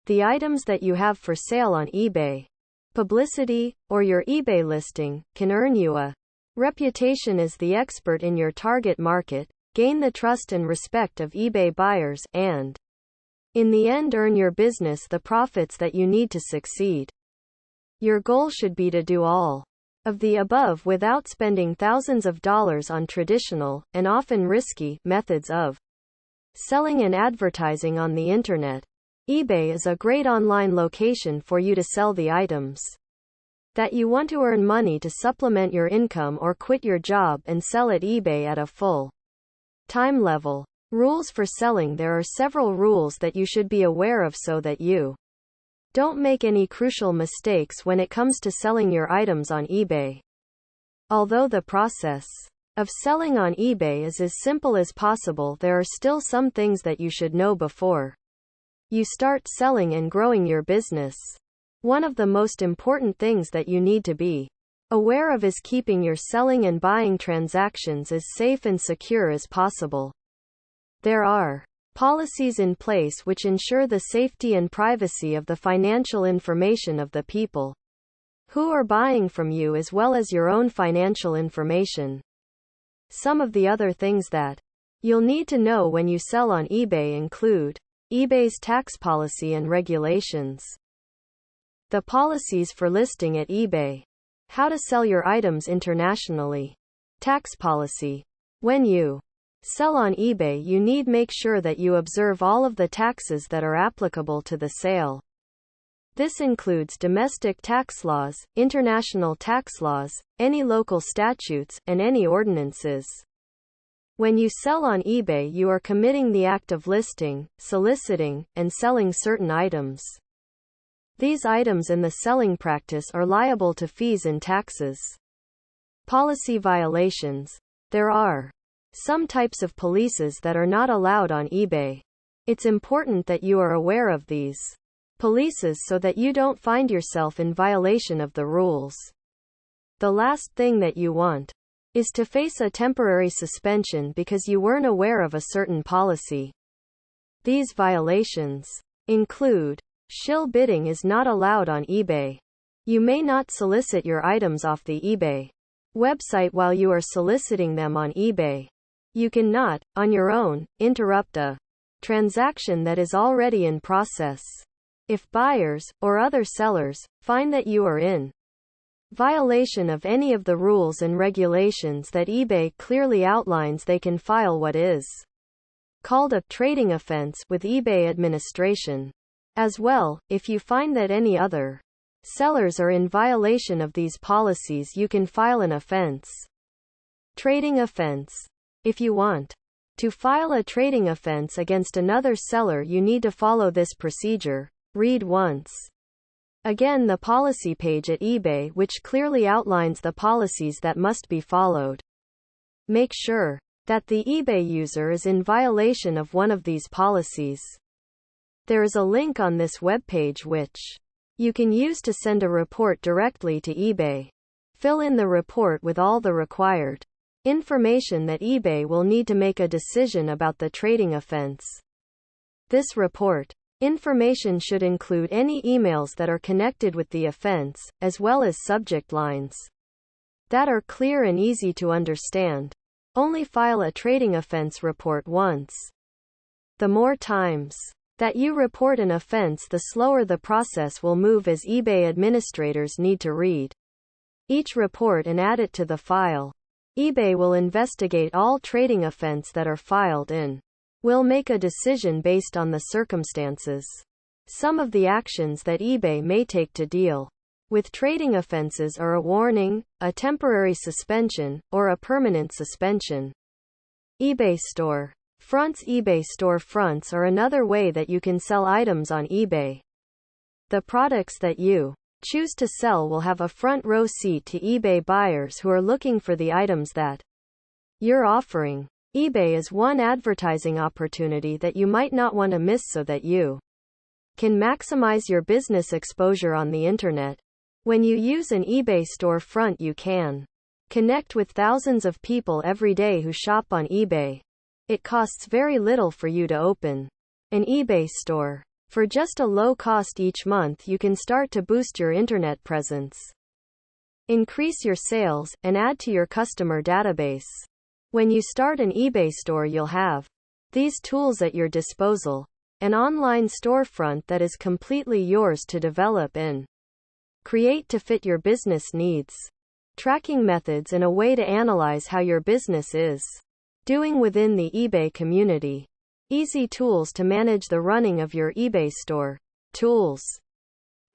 the items that you have for sale on eBay. Publicity, or your eBay listing, can earn you a reputation as the expert in your target market, gain the trust and respect of eBay buyers, and in the end earn your business the profits that you need to succeed. Your goal should be to do all of the above without spending thousands of dollars on traditional, and often risky, methods of selling and advertising on the internet. eBay is a great online location for you to sell the items that you want to earn money to supplement your income or quit your job and sell at eBay at a full time level. Rules for selling. There are several rules that you should be aware of so that you don't make any crucial mistakes when it comes to selling your items on eBay. Although the process of selling on eBay is as simple as possible, there are still some things that you should know before you start selling and growing your business. One of the most important things that you need to be aware of is keeping your selling and buying transactions as safe and secure as possible. There are policies in place which ensure the safety and privacy of the financial information of the people who are buying from you as well as your own financial information. Some of the other things that you'll need to know when you sell on eBay include eBay's tax policy and regulations. The policies for listing at eBay. How to sell your items internationally. Tax policy. When you sell on eBay, you need make sure that you observe all of the taxes that are applicable to the sale. This includes domestic tax laws, international tax laws, any local statutes, and any ordinances. When you sell on eBay, you are committing the act of listing, soliciting, and selling certain items. These items in the selling practice are liable to fees and taxes. Policy violations. There are some types of policies that are not allowed on eBay. It's important that you are aware of these policies so that you don't find yourself in violation of the rules. The last thing that you want is to face a temporary suspension because you weren't aware of a certain policy. These violations include shill bidding is not allowed on eBay. You may not solicit your items off the eBay website while you are soliciting them on eBay. You cannot, on your own, interrupt a transaction that is already in process. If buyers, or other sellers, find that you are in violation of any of the rules and regulations that eBay clearly outlines, they can file what is called a trading offense with eBay administration. As well, if you find that any other sellers are in violation of these policies, you can file an offense. Trading offense. If you want to file a trading offense against another seller, you need to follow this procedure. Read once again the policy page at eBay, which clearly outlines the policies that must be followed. Make sure that the eBay user is in violation of one of these policies. There is a link on this webpage which you can use to send a report directly to eBay. Fill in the report with all the required information that eBay will need to make a decision about the trading offense. This report information should include any emails that are connected with the offense, as well as subject lines that are clear and easy to understand. Only file a trading offense report once. The more times that you report an offense, the slower the process will move, as eBay administrators need to read each report and add it to the file. eBay will investigate all trading offense that are filed and will make a decision based on the circumstances. Some of the actions that eBay may take to deal with trading offenses are a warning, a temporary suspension, or a permanent suspension. eBay store fronts. eBay store fronts are another way that you can sell items on eBay. The products that you choose to sell will have a front row seat to eBay buyers who are looking for the items that you're offering. eBay is one advertising opportunity that you might not want to miss so that you can maximize your business exposure on the internet. When you use an eBay storefront, you can connect with thousands of people every day who shop on eBay. It costs very little for you to open an eBay store. For just a low cost each month, you can start to boost your internet presence, increase your sales, and add to your customer database. When you start an eBay store, you'll have these tools at your disposal: an online storefront that is completely yours to develop and create to fit your business needs, tracking methods, and a way to analyze how your business is doing within the eBay community. Easy tools to manage the running of your eBay store. Tools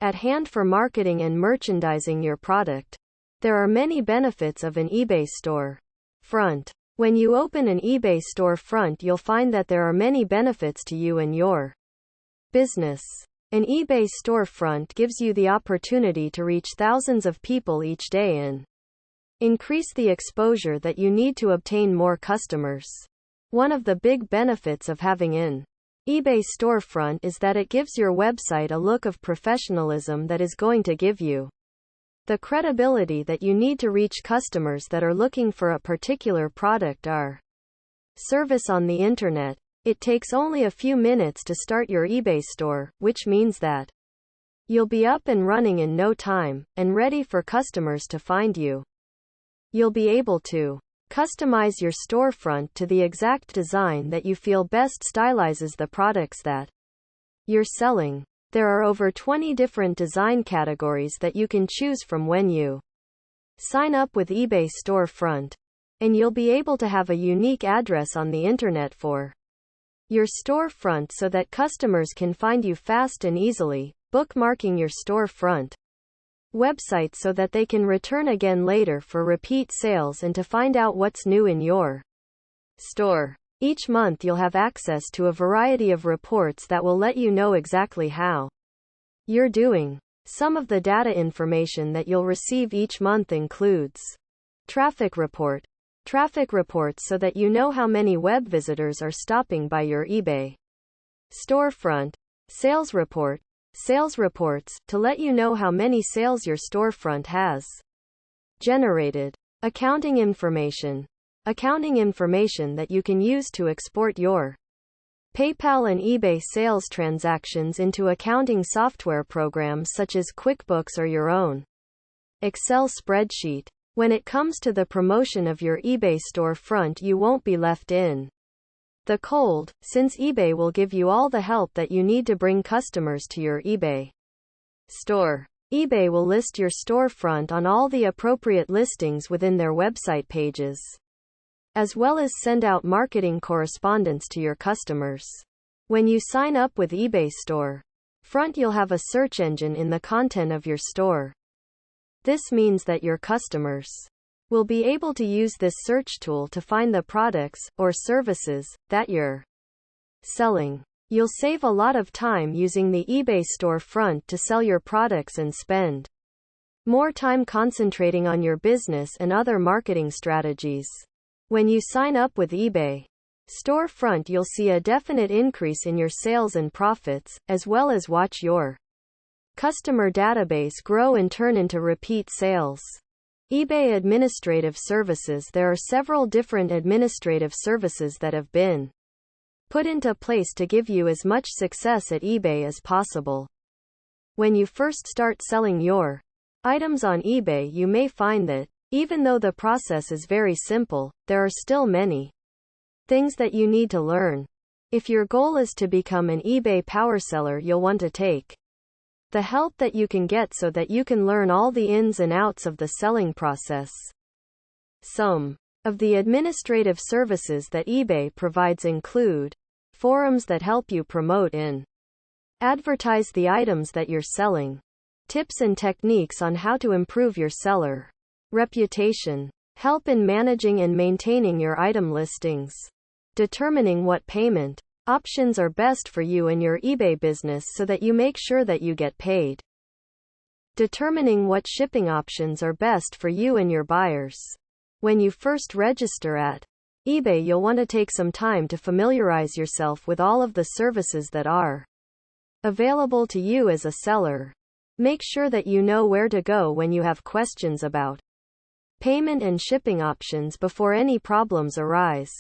at hand for marketing and merchandising your product. There are many benefits of an eBay store front. When you open an eBay store front, you'll find that there are many benefits to you and your business. An eBay storefront gives you the opportunity to reach thousands of people each day and increase the exposure that you need to obtain more customers. One of the big benefits of having an eBay storefront is that it gives your website a look of professionalism that is going to give you the credibility that you need to reach customers that are looking for a particular product or service on the internet. It takes only a few minutes to start your eBay store, which means that you'll be up and running in no time, and ready for customers to find you. You'll be able to customize your storefront to the exact design that you feel best stylizes the products that you're selling. There are over 20 different design categories that you can choose from when you sign up with eBay storefront, and you'll be able to have a unique address on the internet for your storefront so that customers can find you fast and easily, bookmarking your storefront website so that they can return again later for repeat sales and to find out what's new in your store. Each month you'll have access to a variety of reports that will let you know exactly how you're doing. Some of the data information that you'll receive each month includes traffic reports so that you know how many web visitors are stopping by your eBay storefront, sales reports to let you know how many sales your storefront has generated, accounting information that you can use to export your PayPal and eBay sales transactions into accounting software programs such as QuickBooks or your own Excel spreadsheet. When it comes to the promotion of your eBay storefront, you won't be left in the cold, since eBay will give you all the help that you need to bring customers to your eBay store. eBay will list your storefront on all the appropriate listings within their website pages, as well as send out marketing correspondence to your customers. When you sign up with eBay Store Front, you'll have a search engine in the content of your store. This means that your customers will be able to use this search tool to find the products or services that you're selling. You'll save a lot of time using the eBay Store Front to sell your products and spend more time concentrating on your business and other marketing strategies. When you sign up with eBay Store Front, you'll see a definite increase in your sales and profits, as well as watch your customer database grow and turn into repeat sales. eBay Administrative Services. There are several different administrative services that have been put into place to give you as much success at eBay as possible. When you first start selling your items on eBay, you may find that, even though the process is very simple, there are still many things that you need to learn. If your goal is to become an eBay Powerseller, you'll want to take the help that you can get so that you can learn all the ins and outs of the selling process. Some of the administrative services that eBay provides include forums that help you promote and advertise the items that you're selling, tips and techniques on how to improve your seller reputation, help in managing and maintaining your item listings, determining what payment options are best for you and your eBay business so that you make sure that you get paid, determining what shipping options are best for you and your buyers. When you first register at eBay, you'll want to take some time to familiarize yourself with all of the services that are available to you as a seller. Make sure that you know where to go when you have questions about payment and shipping options before any problems arise.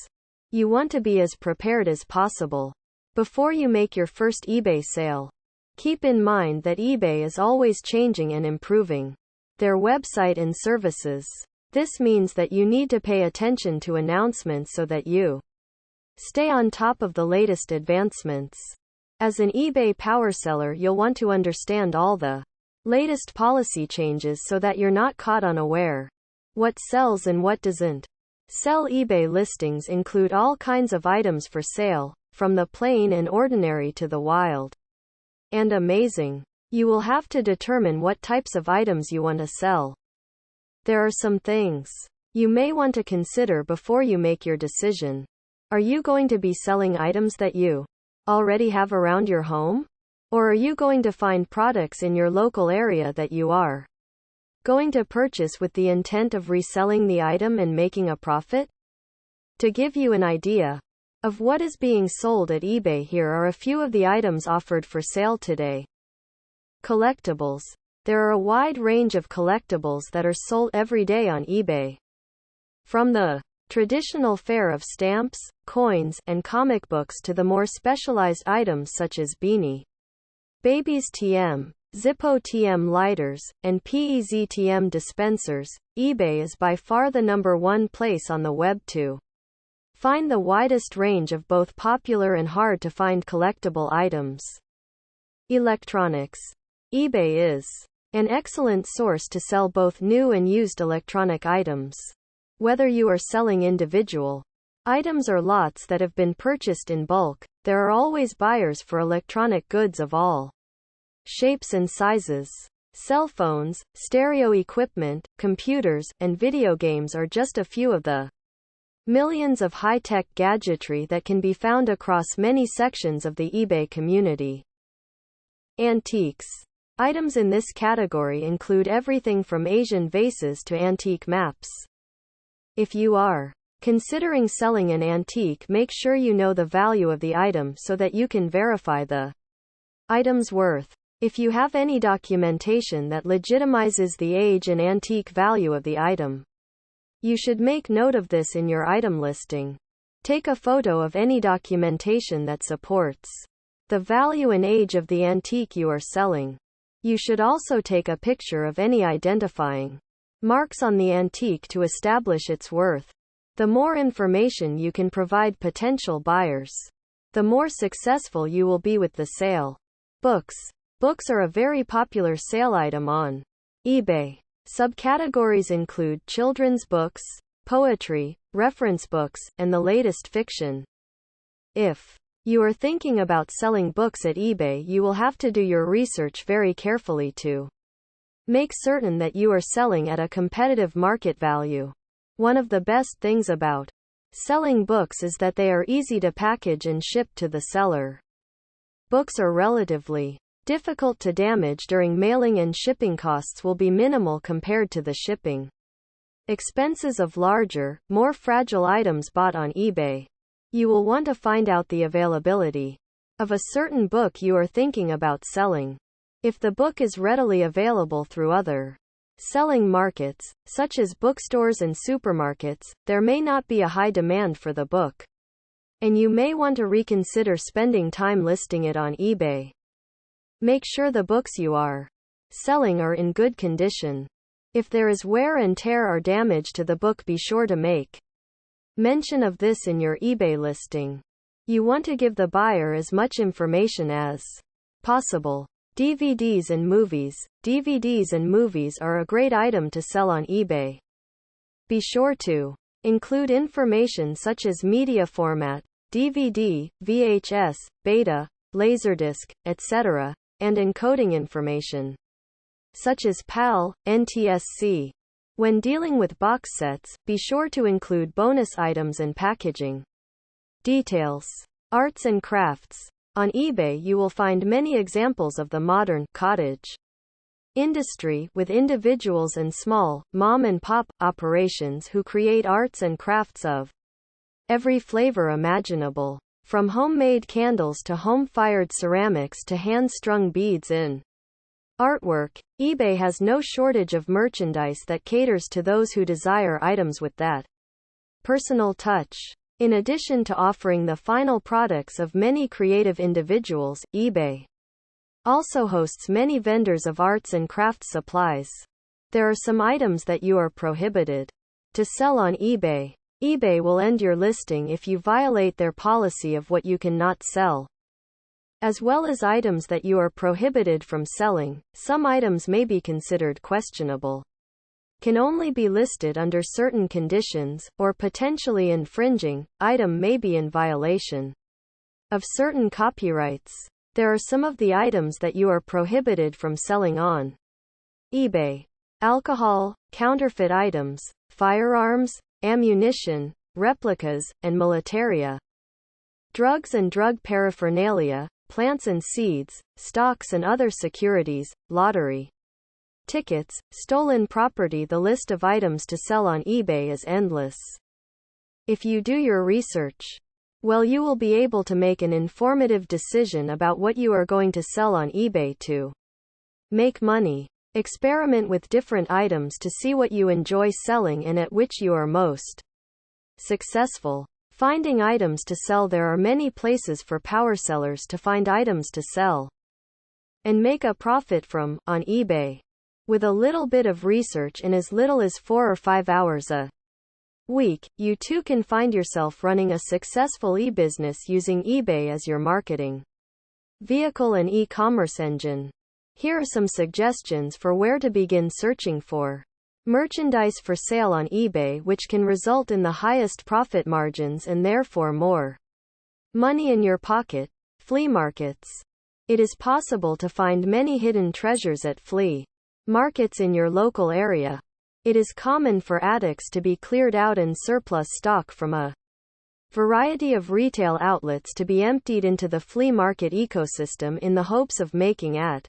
You want to be as prepared as possible before you make your first eBay sale. Keep in mind that eBay is always changing and improving their website and services. This means that you need to pay attention to announcements so that you stay on top of the latest advancements. As an eBay Powerseller, you'll want to understand all the latest policy changes so that you're not caught unaware. What sells and what doesn't sell. eBay listings include all kinds of items for sale, from the plain and ordinary to the wild and amazing. You will have to determine what types of items you want to sell. There are some things you may want to consider before you make your decision. Are you going to be selling items that you already have around your home? Or are you going to find products in your local area that you are going to purchase with the intent of reselling the item and making a profit? To give you an idea of what is being sold at eBay, here are a few of the items offered for sale today. Collectibles. There are a wide range of collectibles that are sold every day on eBay. From the traditional fare of stamps, coins, and comic books to the more specialized items such as Beanie Babies TM, Zippo TM lighters, and PEZ TM dispensers, eBay is by far the #1 place on the web to find the widest range of both popular and hard-to-find collectible items. Electronics. eBay is an excellent source to sell both new and used electronic items. Whether you are selling individual items or lots that have been purchased in bulk, there are always buyers for electronic goods of all shapes and sizes. Cell phones, stereo equipment, computers, and video games are just a few of the millions of high-tech gadgetry that can be found across many sections of the eBay community. Antiques. Items in this category include everything from Asian vases to antique maps. If you are considering selling an antique, make sure you know the value of the item so that you can verify the item's worth. If you have any documentation that legitimizes the age and antique value of the item, you should make note of this in your item listing. Take a photo of any documentation that supports the value and age of the antique you are selling. You should also take a picture of any identifying marks on the antique to establish its worth. The more information you can provide potential buyers, the more successful you will be with the sale. Books. Books are a very popular sale item on eBay. Subcategories include children's books, poetry, reference books, and the latest fiction. If you are thinking about selling books at eBay, you will have to do your research very carefully to make certain that you are selling at a competitive market value. One of the best things about selling books is that they are easy to package and ship to the seller. Books are relatively difficult to damage during mailing, and shipping costs will be minimal compared to the shipping expenses of larger, more fragile items bought on eBay. You will want to find out the availability of a certain book you are thinking about selling. If the book is readily available through other selling markets, such as bookstores and supermarkets, there may not be a high demand for the book, and you may want to reconsider spending time listing it on eBay. Make sure the books you are selling are in good condition. If there is wear and tear or damage to the book, be sure to make mention of this in your eBay listing. You want to give the buyer as much information as possible. DVDs and movies. DVDs and movies are a great item to sell on eBay. Be sure to include information such as media format, DVD, VHS, beta, Laserdisc, etc., and encoding information such as PAL, NTSC. When dealing with box sets, be sure to include bonus items and packaging details. Arts and crafts. On eBay you will find many examples of the modern cottage industry, with individuals and small, mom-and-pop operations who create arts and crafts of every flavor imaginable. From homemade candles to home-fired ceramics to hand-strung beads and artwork, eBay has no shortage of merchandise that caters to those who desire items with that personal touch. In addition to offering the final products of many creative individuals, eBay also hosts many vendors of arts and crafts supplies. There are some items that you are prohibited to sell on eBay. eBay will end your listing if you violate their policy of what you cannot sell, as well as items that you are prohibited from selling. Some items may be considered questionable, can only be listed under certain conditions, or potentially infringing. Item may be in violation of certain copyrights. There are some of the items that you are prohibited from selling on eBay: alcohol, counterfeit items, firearms, ammunition, replicas, and militaria, drugs and drug paraphernalia, plants and seeds, stocks and other securities, lottery tickets, stolen property. The list of items to sell on eBay is endless. If you do your research well, you will be able to make an informative decision about what you are going to sell on eBay to make money. Experiment with different items to see what you enjoy selling and at which you are most successful. Finding items to sell. There are many places for Powersellers to find items to sell and make a profit from on eBay. With a little bit of research in as little as 4 or 5 hours a week, you too can find yourself running a successful e-business using eBay as your marketing vehicle and e-commerce engine. Here are some suggestions for where to begin searching for merchandise for sale on eBay, which can result in the highest profit margins and therefore more money in your pocket. Flea markets. It is possible to find many hidden treasures at flea markets in your local area. It is common for attics to be cleared out and surplus stock from a variety of retail outlets to be emptied into the flea market ecosystem in the hopes of making at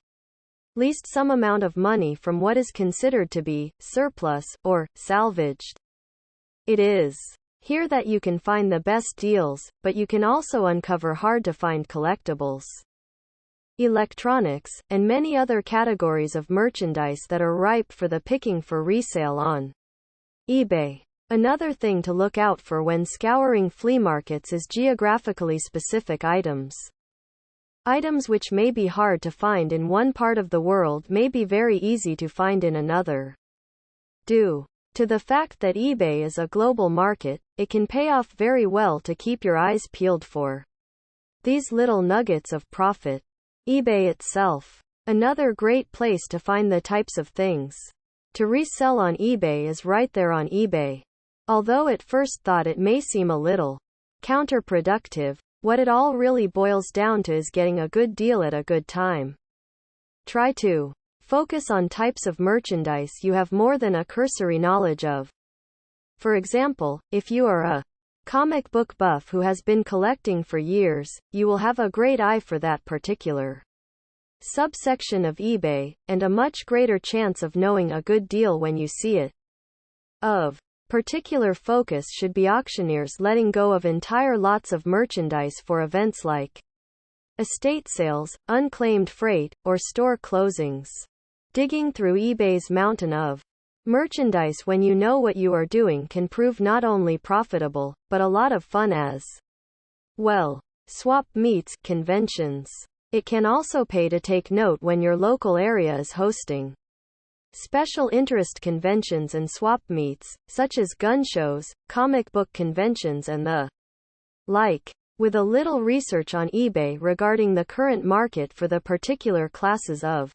least some amount of money from what is considered to be surplus or salvaged. It is here that you can find the best deals, but you can also uncover hard to find collectibles, electronics, and many other categories of merchandise that are ripe for the picking for resale on eBay. Another thing to look out for when scouring flea markets is geographically specific items. Items which may be hard to find in one part of the world may be very easy to find in another. Due to the fact that eBay is a global market, it can pay off very well to keep your eyes peeled for these little nuggets of profit. eBay itself Another great place to find the types of things to resell on eBay is right there on eBay. Although at first thought it may seem a little counterproductive, what it all really boils down to is getting a good deal at a good time. Try to focus on types of merchandise you have more than a cursory knowledge of. For example, if you are a comic book buff who has been collecting for years, you will have a great eye for that particular subsection of eBay, and a much greater chance of knowing a good deal when you see it. Of particular focus should be auctioneers letting go of entire lots of merchandise for events like estate sales, unclaimed freight, or store closings. Digging through eBay's mountain of merchandise when you know what you are doing can prove not only profitable, but a lot of fun as well. Swap meets, conventions. It can also pay to take note when your local area is hosting special interest conventions and swap meets, such as gun shows, comic book conventions and the like. With a little research on eBay regarding the current market for the particular classes of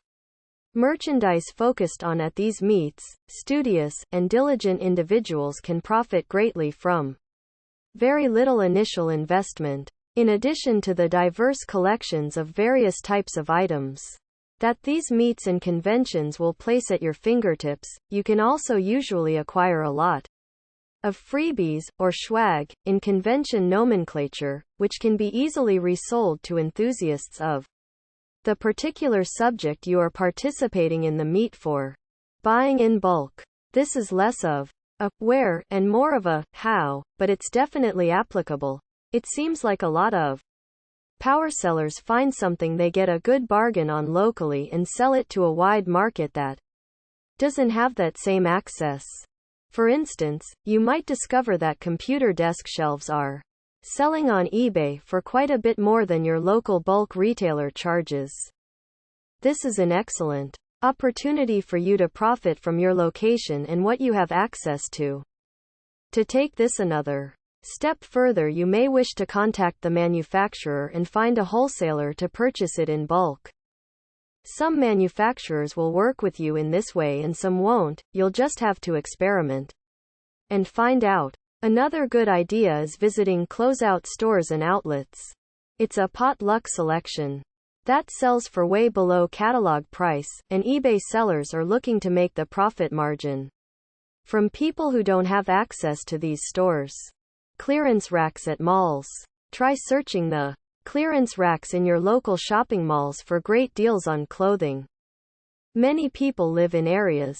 merchandise focused on at these meets, studious and diligent individuals can profit greatly from very little initial investment. In addition to the diverse collections of various types of items that these meets and conventions will place at your fingertips, you can also usually acquire a lot of freebies, or swag, in convention nomenclature, which can be easily resold to enthusiasts of the particular subject you are participating in the meet for. Buying in bulk. This is less of a where and more of a how, but it's definitely applicable. It seems like a lot of Powersellers find something they get a good bargain on locally and sell it to a wide market that doesn't have that same access. For instance, you might discover that computer desk shelves are selling on eBay for quite a bit more than your local bulk retailer charges. This is an excellent opportunity for you to profit from your location and what you have access to. To take this another step further, you may wish to contact the manufacturer and find a wholesaler to purchase it in bulk. Some manufacturers will work with you in this way and some won't. You'll just have to experiment and find out. Another good idea is visiting closeout stores and outlets. It's a potluck selection that sells for way below catalog price, and eBay sellers are looking to make the profit margin from people who don't have access to these stores. Clearance racks at malls. Try searching the clearance racks in your local shopping malls for great deals on clothing. Many people live in areas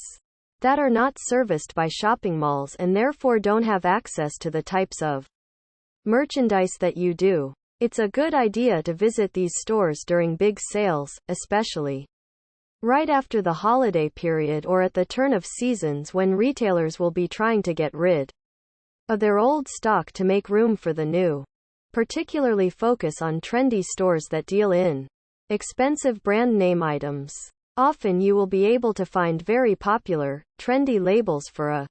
that are not serviced by shopping malls and therefore don't have access to the types of merchandise that you do. It's a good idea to visit these stores during big sales, especially right after the holiday period or at the turn of seasons when retailers will be trying to get rid of their old stock to make room for the new. Particularly focus on trendy stores that deal in expensive brand name items. Often you will be able to find very popular, trendy labels for a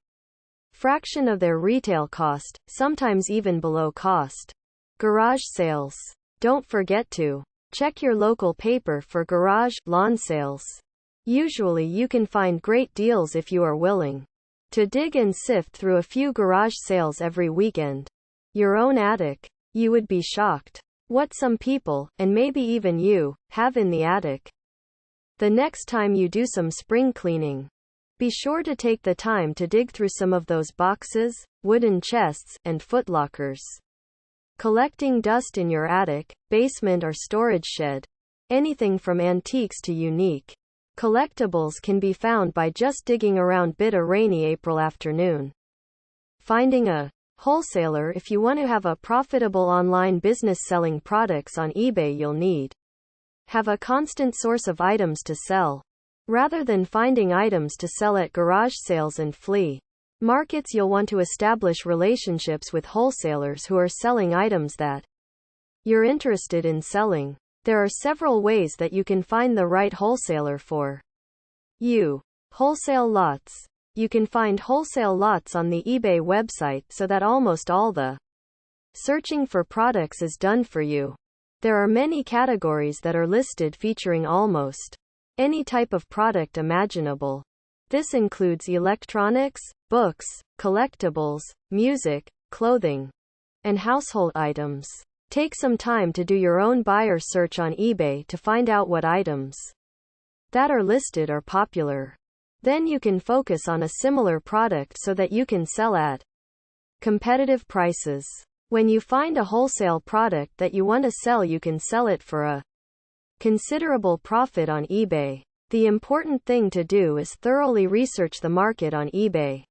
fraction of their retail cost, sometimes even below cost. Garage sales. Don't forget to check your local paper for garage, lawn sales. Usually you can find great deals if you are willing to dig and sift through a few garage sales every weekend. Your own attic. You would be shocked what some people, and maybe even you, have in the attic. The next time you do some spring cleaning, be sure to take the time to dig through some of those boxes, wooden chests, and footlockers. Collecting dust in your attic, basement or storage shed. Anything from antiques to unique collectibles can be found by just digging around a rainy April afternoon. Finding a wholesaler. If you want to have a profitable online business selling products on eBay, you'll need have a constant source of items to sell. Rather than finding items to sell at garage sales and flea markets, you'll want to establish relationships with wholesalers who are selling items that you're interested in selling. There are several ways that you can find the right wholesaler for you. Wholesale lots. You can find wholesale lots on the eBay website so that almost all the searching for products is done for you. There are many categories that are listed featuring almost any type of product imaginable. This includes electronics, books, collectibles, music, clothing, and household items. Take some time to do your own buyer search on eBay to find out what items that are listed are popular. Then you can focus on a similar product so that you can sell at competitive prices. When you find a wholesale product that you want to sell, you can sell it for a considerable profit on eBay. The important thing to do is thoroughly research the market on eBay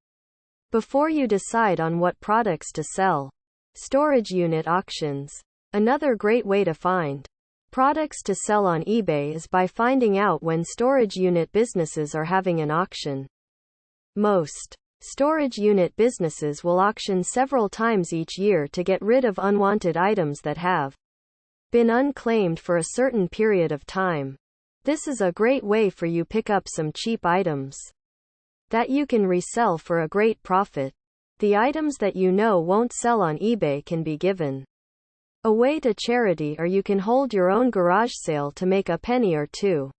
before you decide on what products to sell. Storage unit auctions. Another great way to find products to sell on eBay is by finding out when storage unit businesses are having an auction. Most storage unit businesses will auction several times each year to get rid of unwanted items that have been unclaimed for a certain period of time. This is a great way for you to pick up some cheap items that you can resell for a great profit. The items that you know won't sell on eBay can be given away to charity, or you can hold your own garage sale to make a penny or two.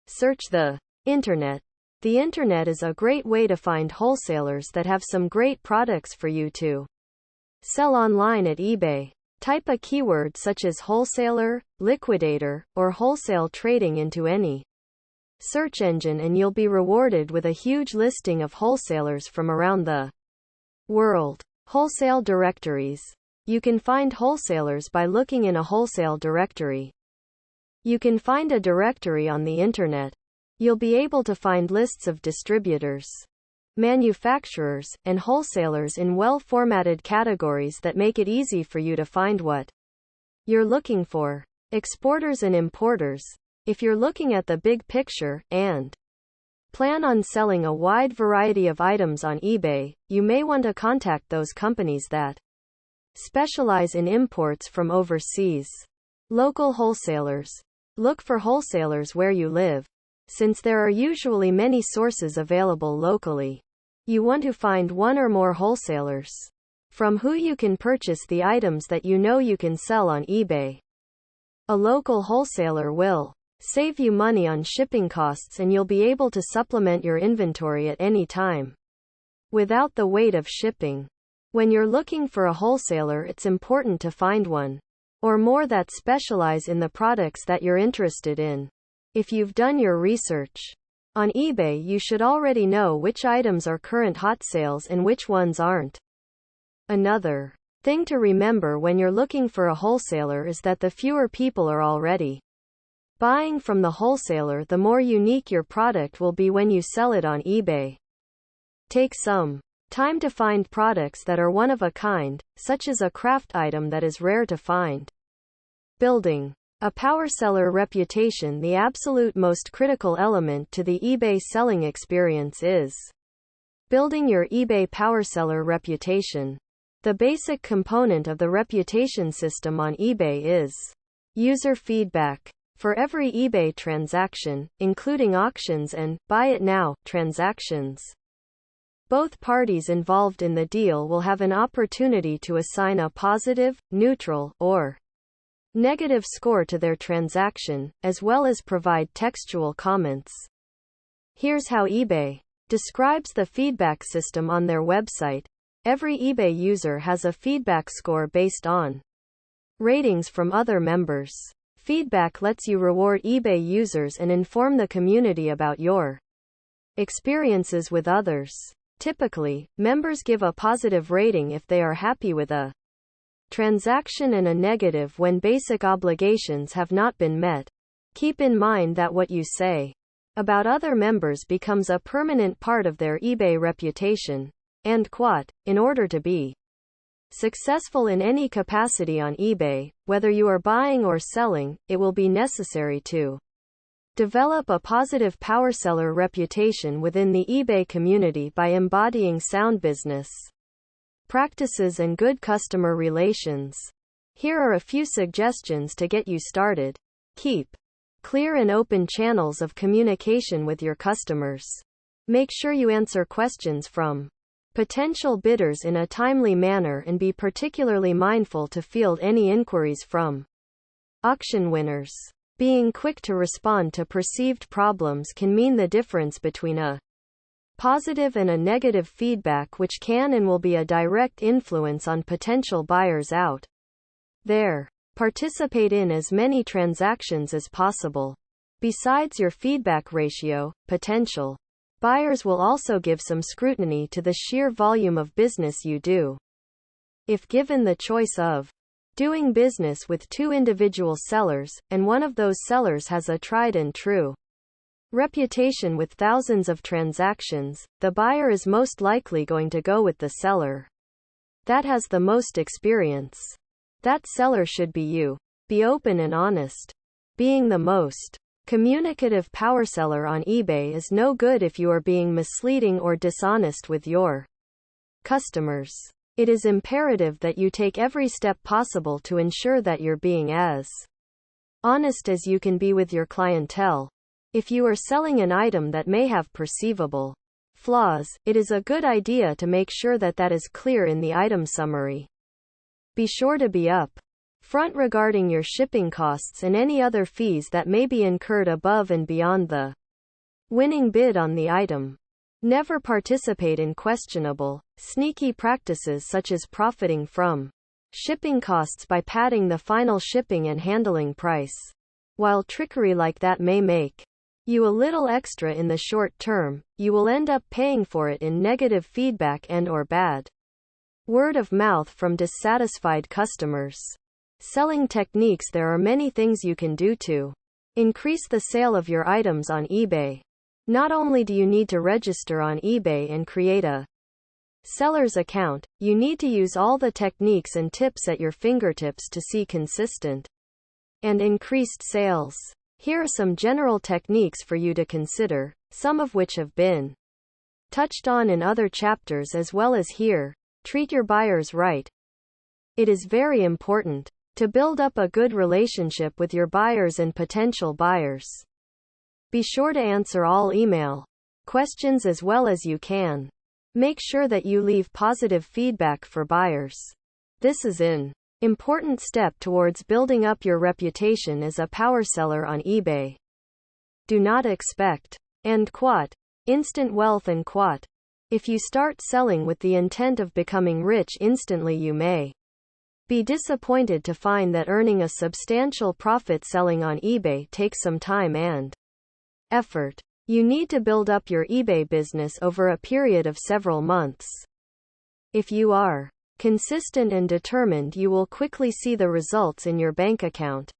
Search the internet. The internet is a great way to find wholesalers that have some great products for you to sell online at eBay. Type a keyword such as wholesaler, liquidator, or wholesale trading into any search engine and you'll be rewarded with a huge listing of wholesalers from around the world. Wholesale directories. You can find wholesalers by looking in a wholesale directory. You can find a directory on the internet. You'll be able to find lists of distributors, manufacturers, and wholesalers in well-formatted categories that make it easy for you to find what you're looking for. Exporters and importers. If you're looking at the big picture and plan on selling a wide variety of items on eBay, you may want to contact those companies that specialize in imports from overseas. Local wholesalers. Look for wholesalers where you live. Since there are usually many sources available locally, you want to find one or more wholesalers from who you can purchase the items that you know you can sell on eBay. A local wholesaler will save you money on shipping costs and you'll be able to supplement your inventory at any time without the weight of shipping. When you're looking for a wholesaler, it's important to find one or more that specialize in the products that you're interested in. If you've done your research on eBay, you should already know which items are current hot sales and which ones aren't. Another thing to remember when you're looking for a wholesaler is that the fewer people are already buying from the wholesaler, the more unique your product will be when you sell it on eBay. Take some time to find products that are one of a kind, such as a craft item that is rare to find. Building a Powerseller reputation. The absolute most critical element to the eBay selling experience is building your eBay Powerseller reputation. The basic component of the reputation system on eBay is user feedback. For every eBay transaction, including auctions and buy it now transactions, both parties involved in the deal will have an opportunity to assign a positive, neutral, or negative score to their transaction, as well as provide textual comments. Here's how eBay describes the feedback system on their website. Every eBay user has a feedback score based on ratings from other members. Feedback lets you reward eBay users and inform the community about your experiences with others. Typically, members give a positive rating if they are happy with a transaction and a negative when basic obligations have not been met. Keep in mind that what you say about other members becomes a permanent part of their eBay reputation. And quote, in order to be successful in any capacity on eBay, whether you are buying or selling, it will be necessary to develop a positive Powerseller reputation within the eBay community by embodying sound business practices and good customer relations. Here are a few suggestions to get you started. Keep clear and open channels of communication with your customers. Make sure you answer questions from potential bidders in a timely manner and be particularly mindful to field any inquiries from auction winners. Being quick to respond to perceived problems can mean the difference between a positive and a negative feedback, which can and will be a direct influence on potential buyers out there. Participate in as many transactions as possible. Besides your feedback ratio, potential buyers will also give some scrutiny to the sheer volume of business you do. If given the choice of doing business with two individual sellers, and one of those sellers has a tried and true reputation with thousands of transactions, the buyer is most likely going to go with the seller that has the most experience. That seller should be you. Be open and honest. Being the most communicative Powerseller on eBay is no good if you are being misleading or dishonest with your customers. It is imperative that you take every step possible to ensure that you're being as honest as you can be with your clientele. If you are selling an item that may have perceivable flaws, it is a good idea to make sure that that is clear in the item summary. Be sure to be up front regarding your shipping costs and any other fees that may be incurred above and beyond the winning bid on the item. Never participate in questionable, sneaky practices such as profiting from shipping costs by padding the final shipping and handling price. While trickery like that may make you a little extra in the short term, you will end up paying for it in negative feedback and/or bad word of mouth from dissatisfied customers. Selling techniques. There are many things you can do to increase the sale of your items on eBay. Not only do you need to register on eBay and create a seller's account, you need to use all the techniques and tips at your fingertips to see consistent and increased sales. Here are some general techniques for you to consider, some of which have been touched on in other chapters as well as here. Treat your buyers right. It is very important to build up a good relationship with your buyers and potential buyers. Be sure to answer all email questions as well as you can. Make sure that you leave positive feedback for buyers. This is an important step towards building up your reputation as a Powerseller on eBay. Do not expect instant wealth and if you start selling with the intent of becoming rich instantly, you may be disappointed to find that earning a substantial profit selling on eBay takes some time and effort. You need to build up your eBay business over a period of several months. If you are consistent and determined, you will quickly see the results in your bank account.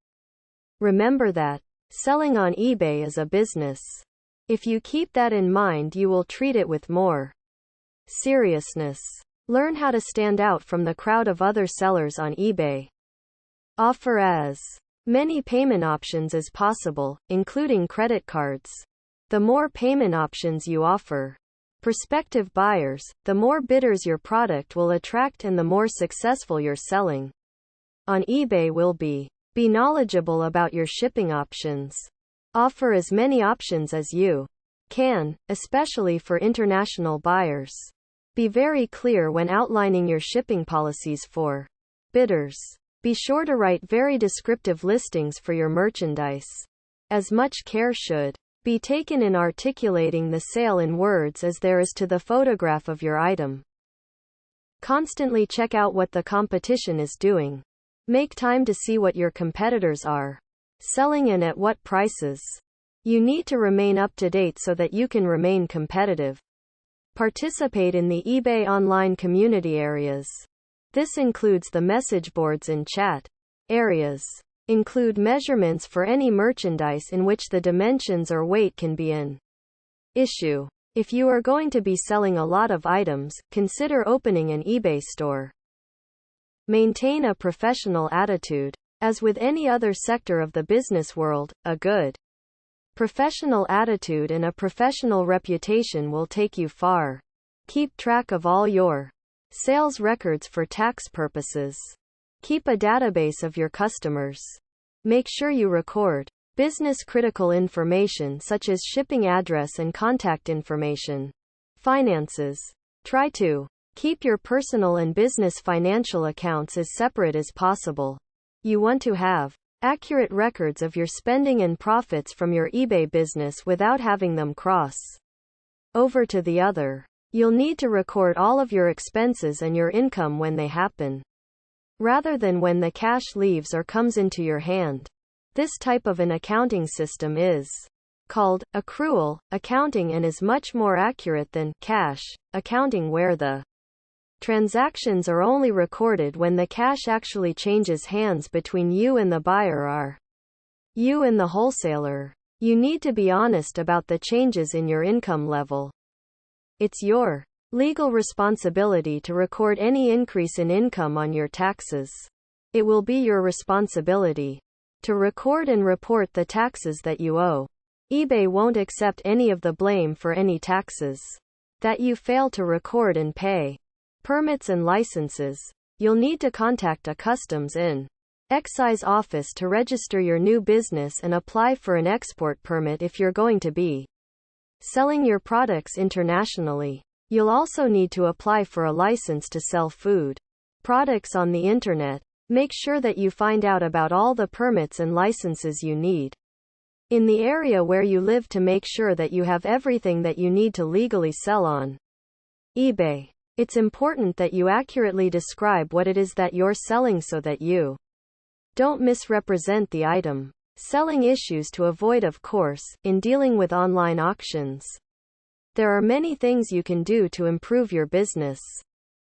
Remember that selling on eBay is a business. If you keep that in mind, you will treat it with more seriousness. Learn how to stand out from the crowd of other sellers on eBay. Offer as many payment options as possible, including credit cards. The more payment options you offer prospective buyers, the more bidders your product will attract and the more successful your selling on eBay will be. Be knowledgeable about your shipping options. Offer as many options as you can, especially for international buyers. Be very clear when outlining your shipping policies for bidders. Be sure to write very descriptive listings for your merchandise. As much care should be taken in articulating the sale in words as there is to the photograph of your item. Constantly check out what the competition is doing. Make time to see what your competitors are selling and at what prices. You need to remain up to date so that you can remain competitive. Participate in the eBay online community areas. This includes the message boards and chat areas. Include measurements for any merchandise in which the dimensions or weight can be an issue. If you are going to be selling a lot of items, consider opening an eBay store. Maintain a professional attitude. As with any other sector of the business world, a good professional attitude and a professional reputation will take you far. Keep track of all your sales records for tax purposes. Keep a database of your customers. Make sure you record business critical information such as shipping address and contact information. Finances. Try to keep your personal and business financial accounts as separate as possible. You want to have accurate records of your spending and profits from your eBay business without having them cross over to the other. You'll need to record all of your expenses and your income when they happen, rather than when the cash leaves or comes into your hand. This type of an accounting system is called accrual accounting and is much more accurate than cash accounting, where the transactions are only recorded when the cash actually changes hands between you and the buyer or you and the wholesaler. You need to be honest about the changes in your income level. It's your legal responsibility to record any increase in income on your taxes. It will be your responsibility to record and report the taxes that you owe. eBay won't accept any of the blame for any taxes that you fail to record and pay. Permits and licenses. You'll need to contact a customs and excise office to register your new business and apply for an export permit if you're going to be selling your products internationally. You'll also need to apply for a license to sell food products on the internet. Make sure that you find out about all the permits and licenses you need in the area where you live to make sure that you have everything that you need to legally sell on eBay. It's important that you accurately describe what it is that you're selling so that you don't misrepresent the item. Selling issues to avoid, of course, in dealing with online auctions. There are many things you can do to improve your business.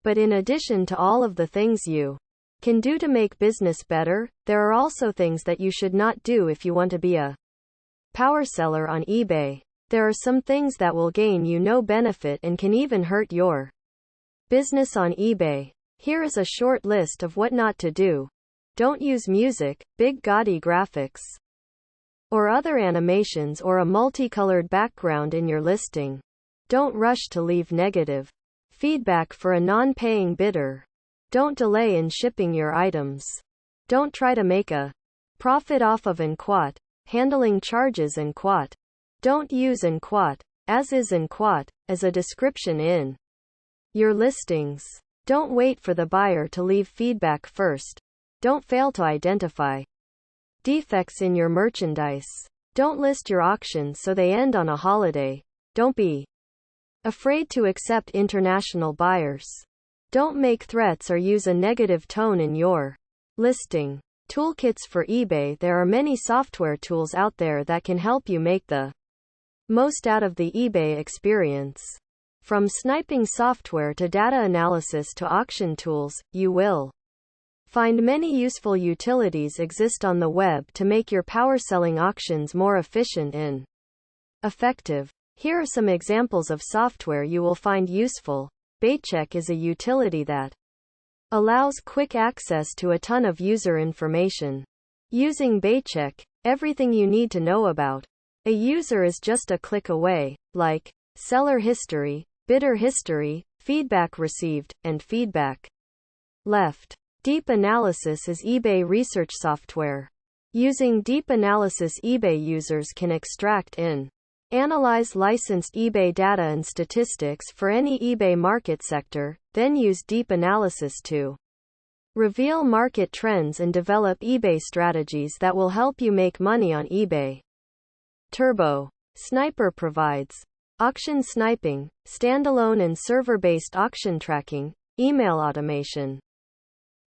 But in addition to all of the things you can do to make business better, there are also things that you should not do if you want to be a power seller on eBay. There are some things that will gain you no benefit and can even hurt your business on eBay. Here is a short list of what not to do. Don't use music, big gaudy graphics, or other animations or a multicolored background in your listing. Don't rush to leave negative feedback for a non-paying bidder. Don't delay in shipping your items. Don't try to make a profit off of handling charges and Don't use as is as a description in your listings. Don't wait for the buyer to leave feedback first. Don't fail to identify defects in your merchandise. Don't list your auctions so they end on a holiday. Don't be afraid to accept international buyers. Don't make threats or use a negative tone in your listing. Toolkits for eBay. There are many software tools out there that can help you make the most out of the eBay experience. From sniping software to data analysis to auction tools, you will find many useful utilities exist on the web to make your power selling auctions more efficient and effective. Here are some examples of software you will find useful. Baitcheck is a utility that allows quick access to a ton of user information. Using Baitcheck, everything you need to know about a user is just a click away, like seller history, bidder history, feedback received, and feedback left. Deep Analysis is eBay research software. Using Deep Analysis, eBay users can extract and analyze licensed eBay data and statistics for any eBay market sector, then use Deep Analysis to reveal market trends and develop eBay strategies that will help you make money on eBay. Turbo Sniper provides auction sniping, standalone and server-based auction tracking, email automation,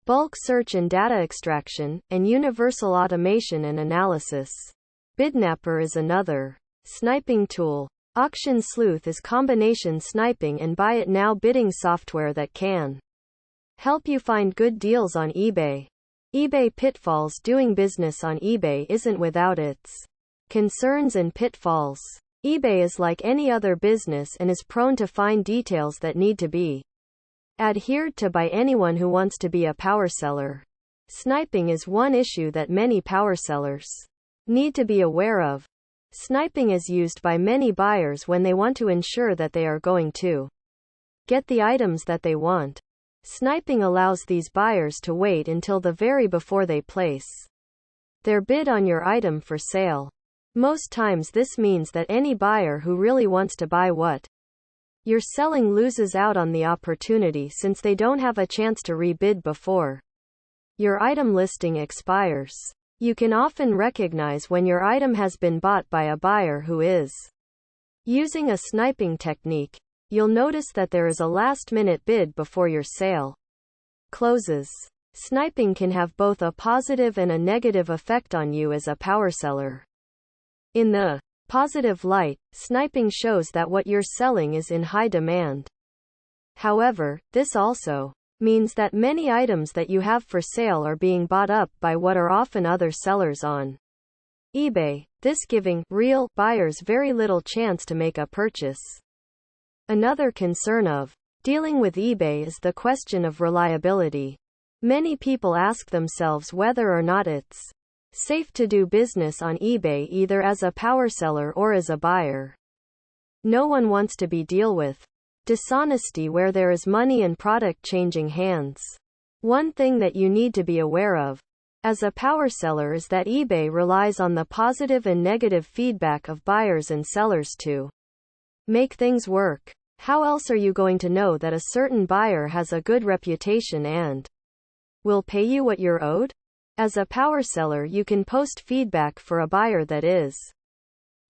bulk search and data extraction, and universal automation and analysis. Bidnapper is another sniping tool. Auction Sleuth is combination sniping and buy it now bidding software that can help you find good deals on eBay. eBay Pitfalls. Doing business on eBay isn't without its concerns and pitfalls. eBay is like any other business and is prone to fine details that need to be adhered to by anyone who wants to be a power seller. Sniping is one issue that many power sellers need to be aware of. Sniping is used by many buyers when they want to ensure that they are going to get the items that they want. Sniping allows these buyers to wait until the very before they place their bid on your item for sale. Most times this means that any buyer who really wants to buy what you're selling loses out on the opportunity since they don't have a chance to rebid before your item listing expires. You can often recognize when your item has been bought by a buyer who is using a sniping technique. You'll notice that there is a last-minute bid before your sale closes. Sniping can have both a positive and a negative effect on you as a powerseller. In the positive light, sniping shows that what you're selling is in high demand. However, this also means that many items that you have for sale are being bought up by what are often other sellers on eBay, this giving real buyers very little chance to make a purchase. Another concern of dealing with eBay is the question of reliability. Many people ask themselves whether or not it's safe to do business on eBay either as a powerseller or as a buyer. No one wants to deal with dishonesty where there is money and product changing hands. One thing that you need to be aware of as a powerseller is that eBay relies on the positive and negative feedback of buyers and sellers to make things work. How else are you going to know that a certain buyer has a good reputation and will pay you what you're owed? As a powerseller, you can post feedback for a buyer that is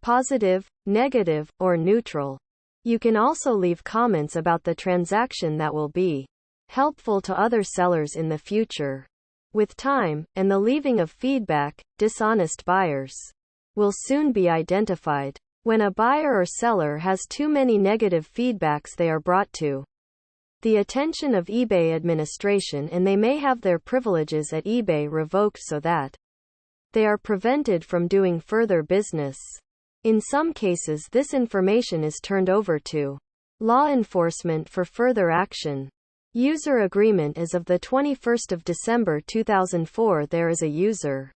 positive, negative, or neutral. You can also leave comments about the transaction that will be helpful to other sellers in the future. With time, and the leaving of feedback, dishonest buyers will soon be identified. When a buyer or seller has too many negative feedbacks, they are brought to the attention of eBay administration and they may have their privileges at eBay revoked so that they are prevented from doing further business. In some cases, this information is turned over to law enforcement for further action. User agreement. As of the 21st of December 2004, there is a user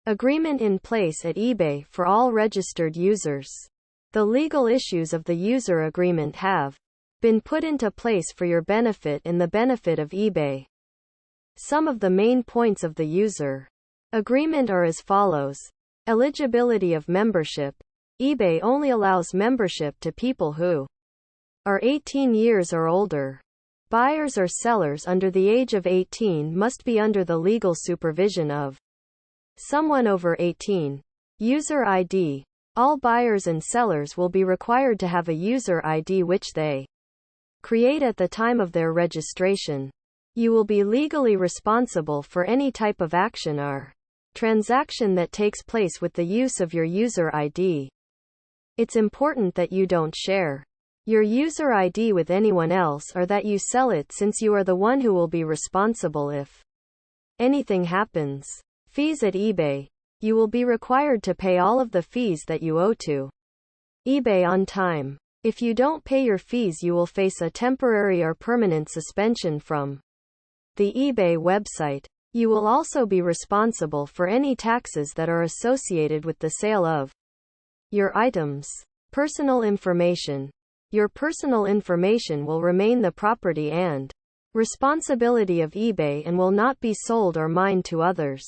agreement in place at eBay for all registered users. The legal issues of the user agreement have been put into place for your benefit and the benefit of eBay. Some of the main points of the user agreement are as follows. Eligibility of membership. eBay only allows membership to people who are 18 years or older. Buyers or sellers under the age of 18 must be under the legal supervision of someone over 18. User ID. All buyers and sellers will be required to have a user ID which they create at the time of their registration. You will be legally responsible for any type of action or transaction that takes place with the use of your user ID. It's important that you don't share your user ID with anyone else or that you sell it, since you are the one who will be responsible if anything happens. Fees at eBay. You will be required to pay all of the fees that you owe to eBay on time. If you don't pay your fees, you will face a temporary or permanent suspension from the eBay website. You will also be responsible for any taxes that are associated with the sale of your items. Personal information. Your personal information will remain the property and responsibility of eBay and will not be sold or mined to others.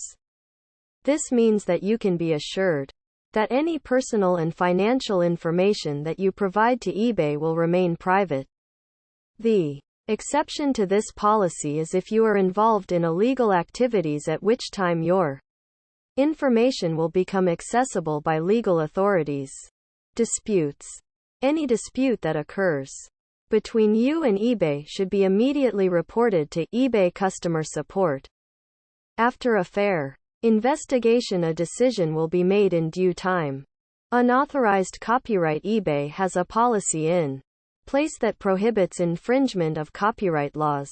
This means that you can be assured that any personal and financial information that you provide to eBay will remain private. The exception to this policy is if you are involved in illegal activities, at which time your information will become accessible by legal authorities. Disputes. Any dispute that occurs between you and eBay should be immediately reported to eBay customer support. After a fair investigation, a decision will be made in due time. Unauthorized copyright. eBay has a policy in place that prohibits infringement of copyright laws.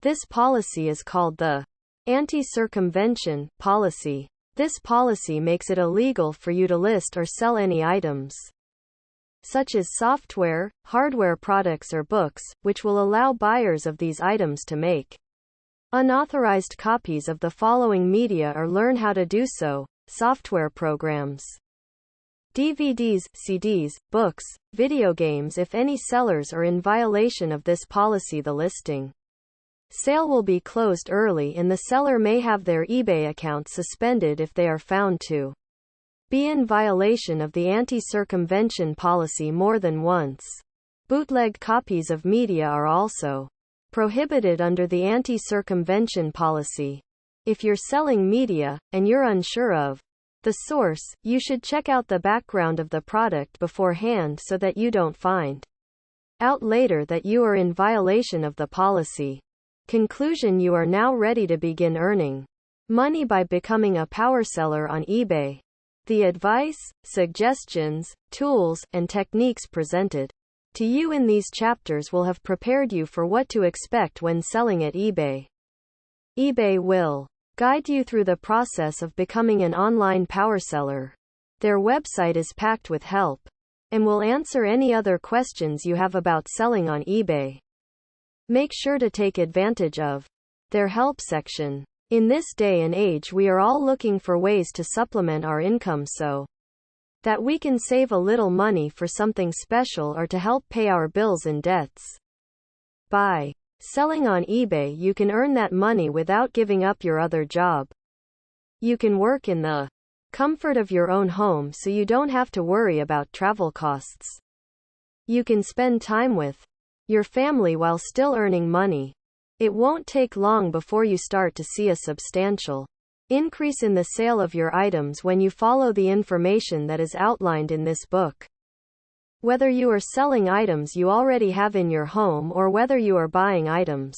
This policy is called the anti-circumvention policy. This policy makes it illegal for you to list or sell any items, such as software, hardware products or books, which will allow buyers of these items to make unauthorized copies of the following media or learn how to do so: software programs, DVDs, CDs, books, video games. If any sellers are in violation of this policy, the listing sale will be closed early and the seller may have their eBay account suspended if they are found to be in violation of the anti-circumvention policy more than once. Bootleg copies of media are also prohibited under the anti-circumvention policy. If you're selling media, and you're unsure of the source, you should check out the background of the product beforehand so that you don't find out later that you are in violation of the policy. Conclusion: you are now ready to begin earning money by becoming a power seller on eBay. The advice, suggestions, tools, and techniques presented to you in these chapters will have prepared you for what to expect when selling at eBay. eBay will guide you through the process of becoming an online power seller. Their website is packed with help and will answer any other questions you have about selling on eBay. Make sure to take advantage of their help section. In this day and age, we are all looking for ways to supplement our income so that we can save a little money for something special or to help pay our bills and debts. By selling on eBay, you can earn that money without giving up your other job. You can work in the comfort of your own home so you don't have to worry about travel costs. You can spend time with your family while still earning money. It won't take long before you start to see a substantial increase in the sale of your items when you follow the information that is outlined in this book. Whether you are selling items you already have in your home or whether you are buying items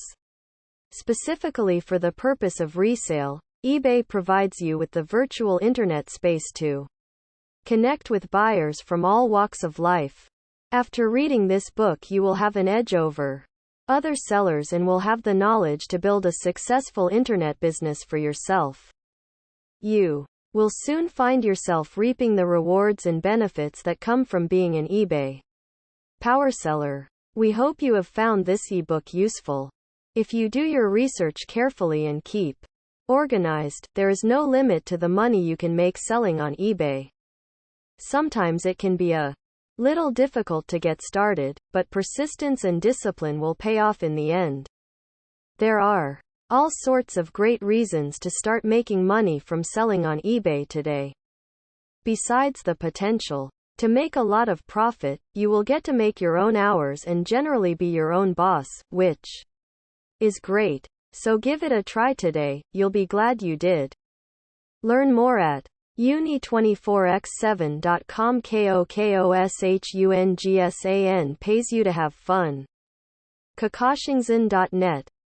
specifically for the purpose of resale, eBay provides you with the virtual internet space to connect with buyers from all walks of life. After reading this book, you will have an edge over other sellers and will have the knowledge to build a successful internet business for yourself. You will soon find yourself reaping the rewards and benefits that come from being an eBay power seller. We hope you have found this ebook useful. If you do your research carefully and keep organized, there is no limit to the money you can make selling on eBay. Sometimes it can be a little difficult to get started, but persistence and discipline will pay off in the end. There are all sorts of great reasons to start making money from selling on eBay today. Besides the potential to make a lot of profit, you will get to make your own hours and generally be your own boss, which is great. So give it a try today, you'll be glad you did. Learn more at uni24x7.com. kokoshungsan pays you to have fun. kokoshungsan.net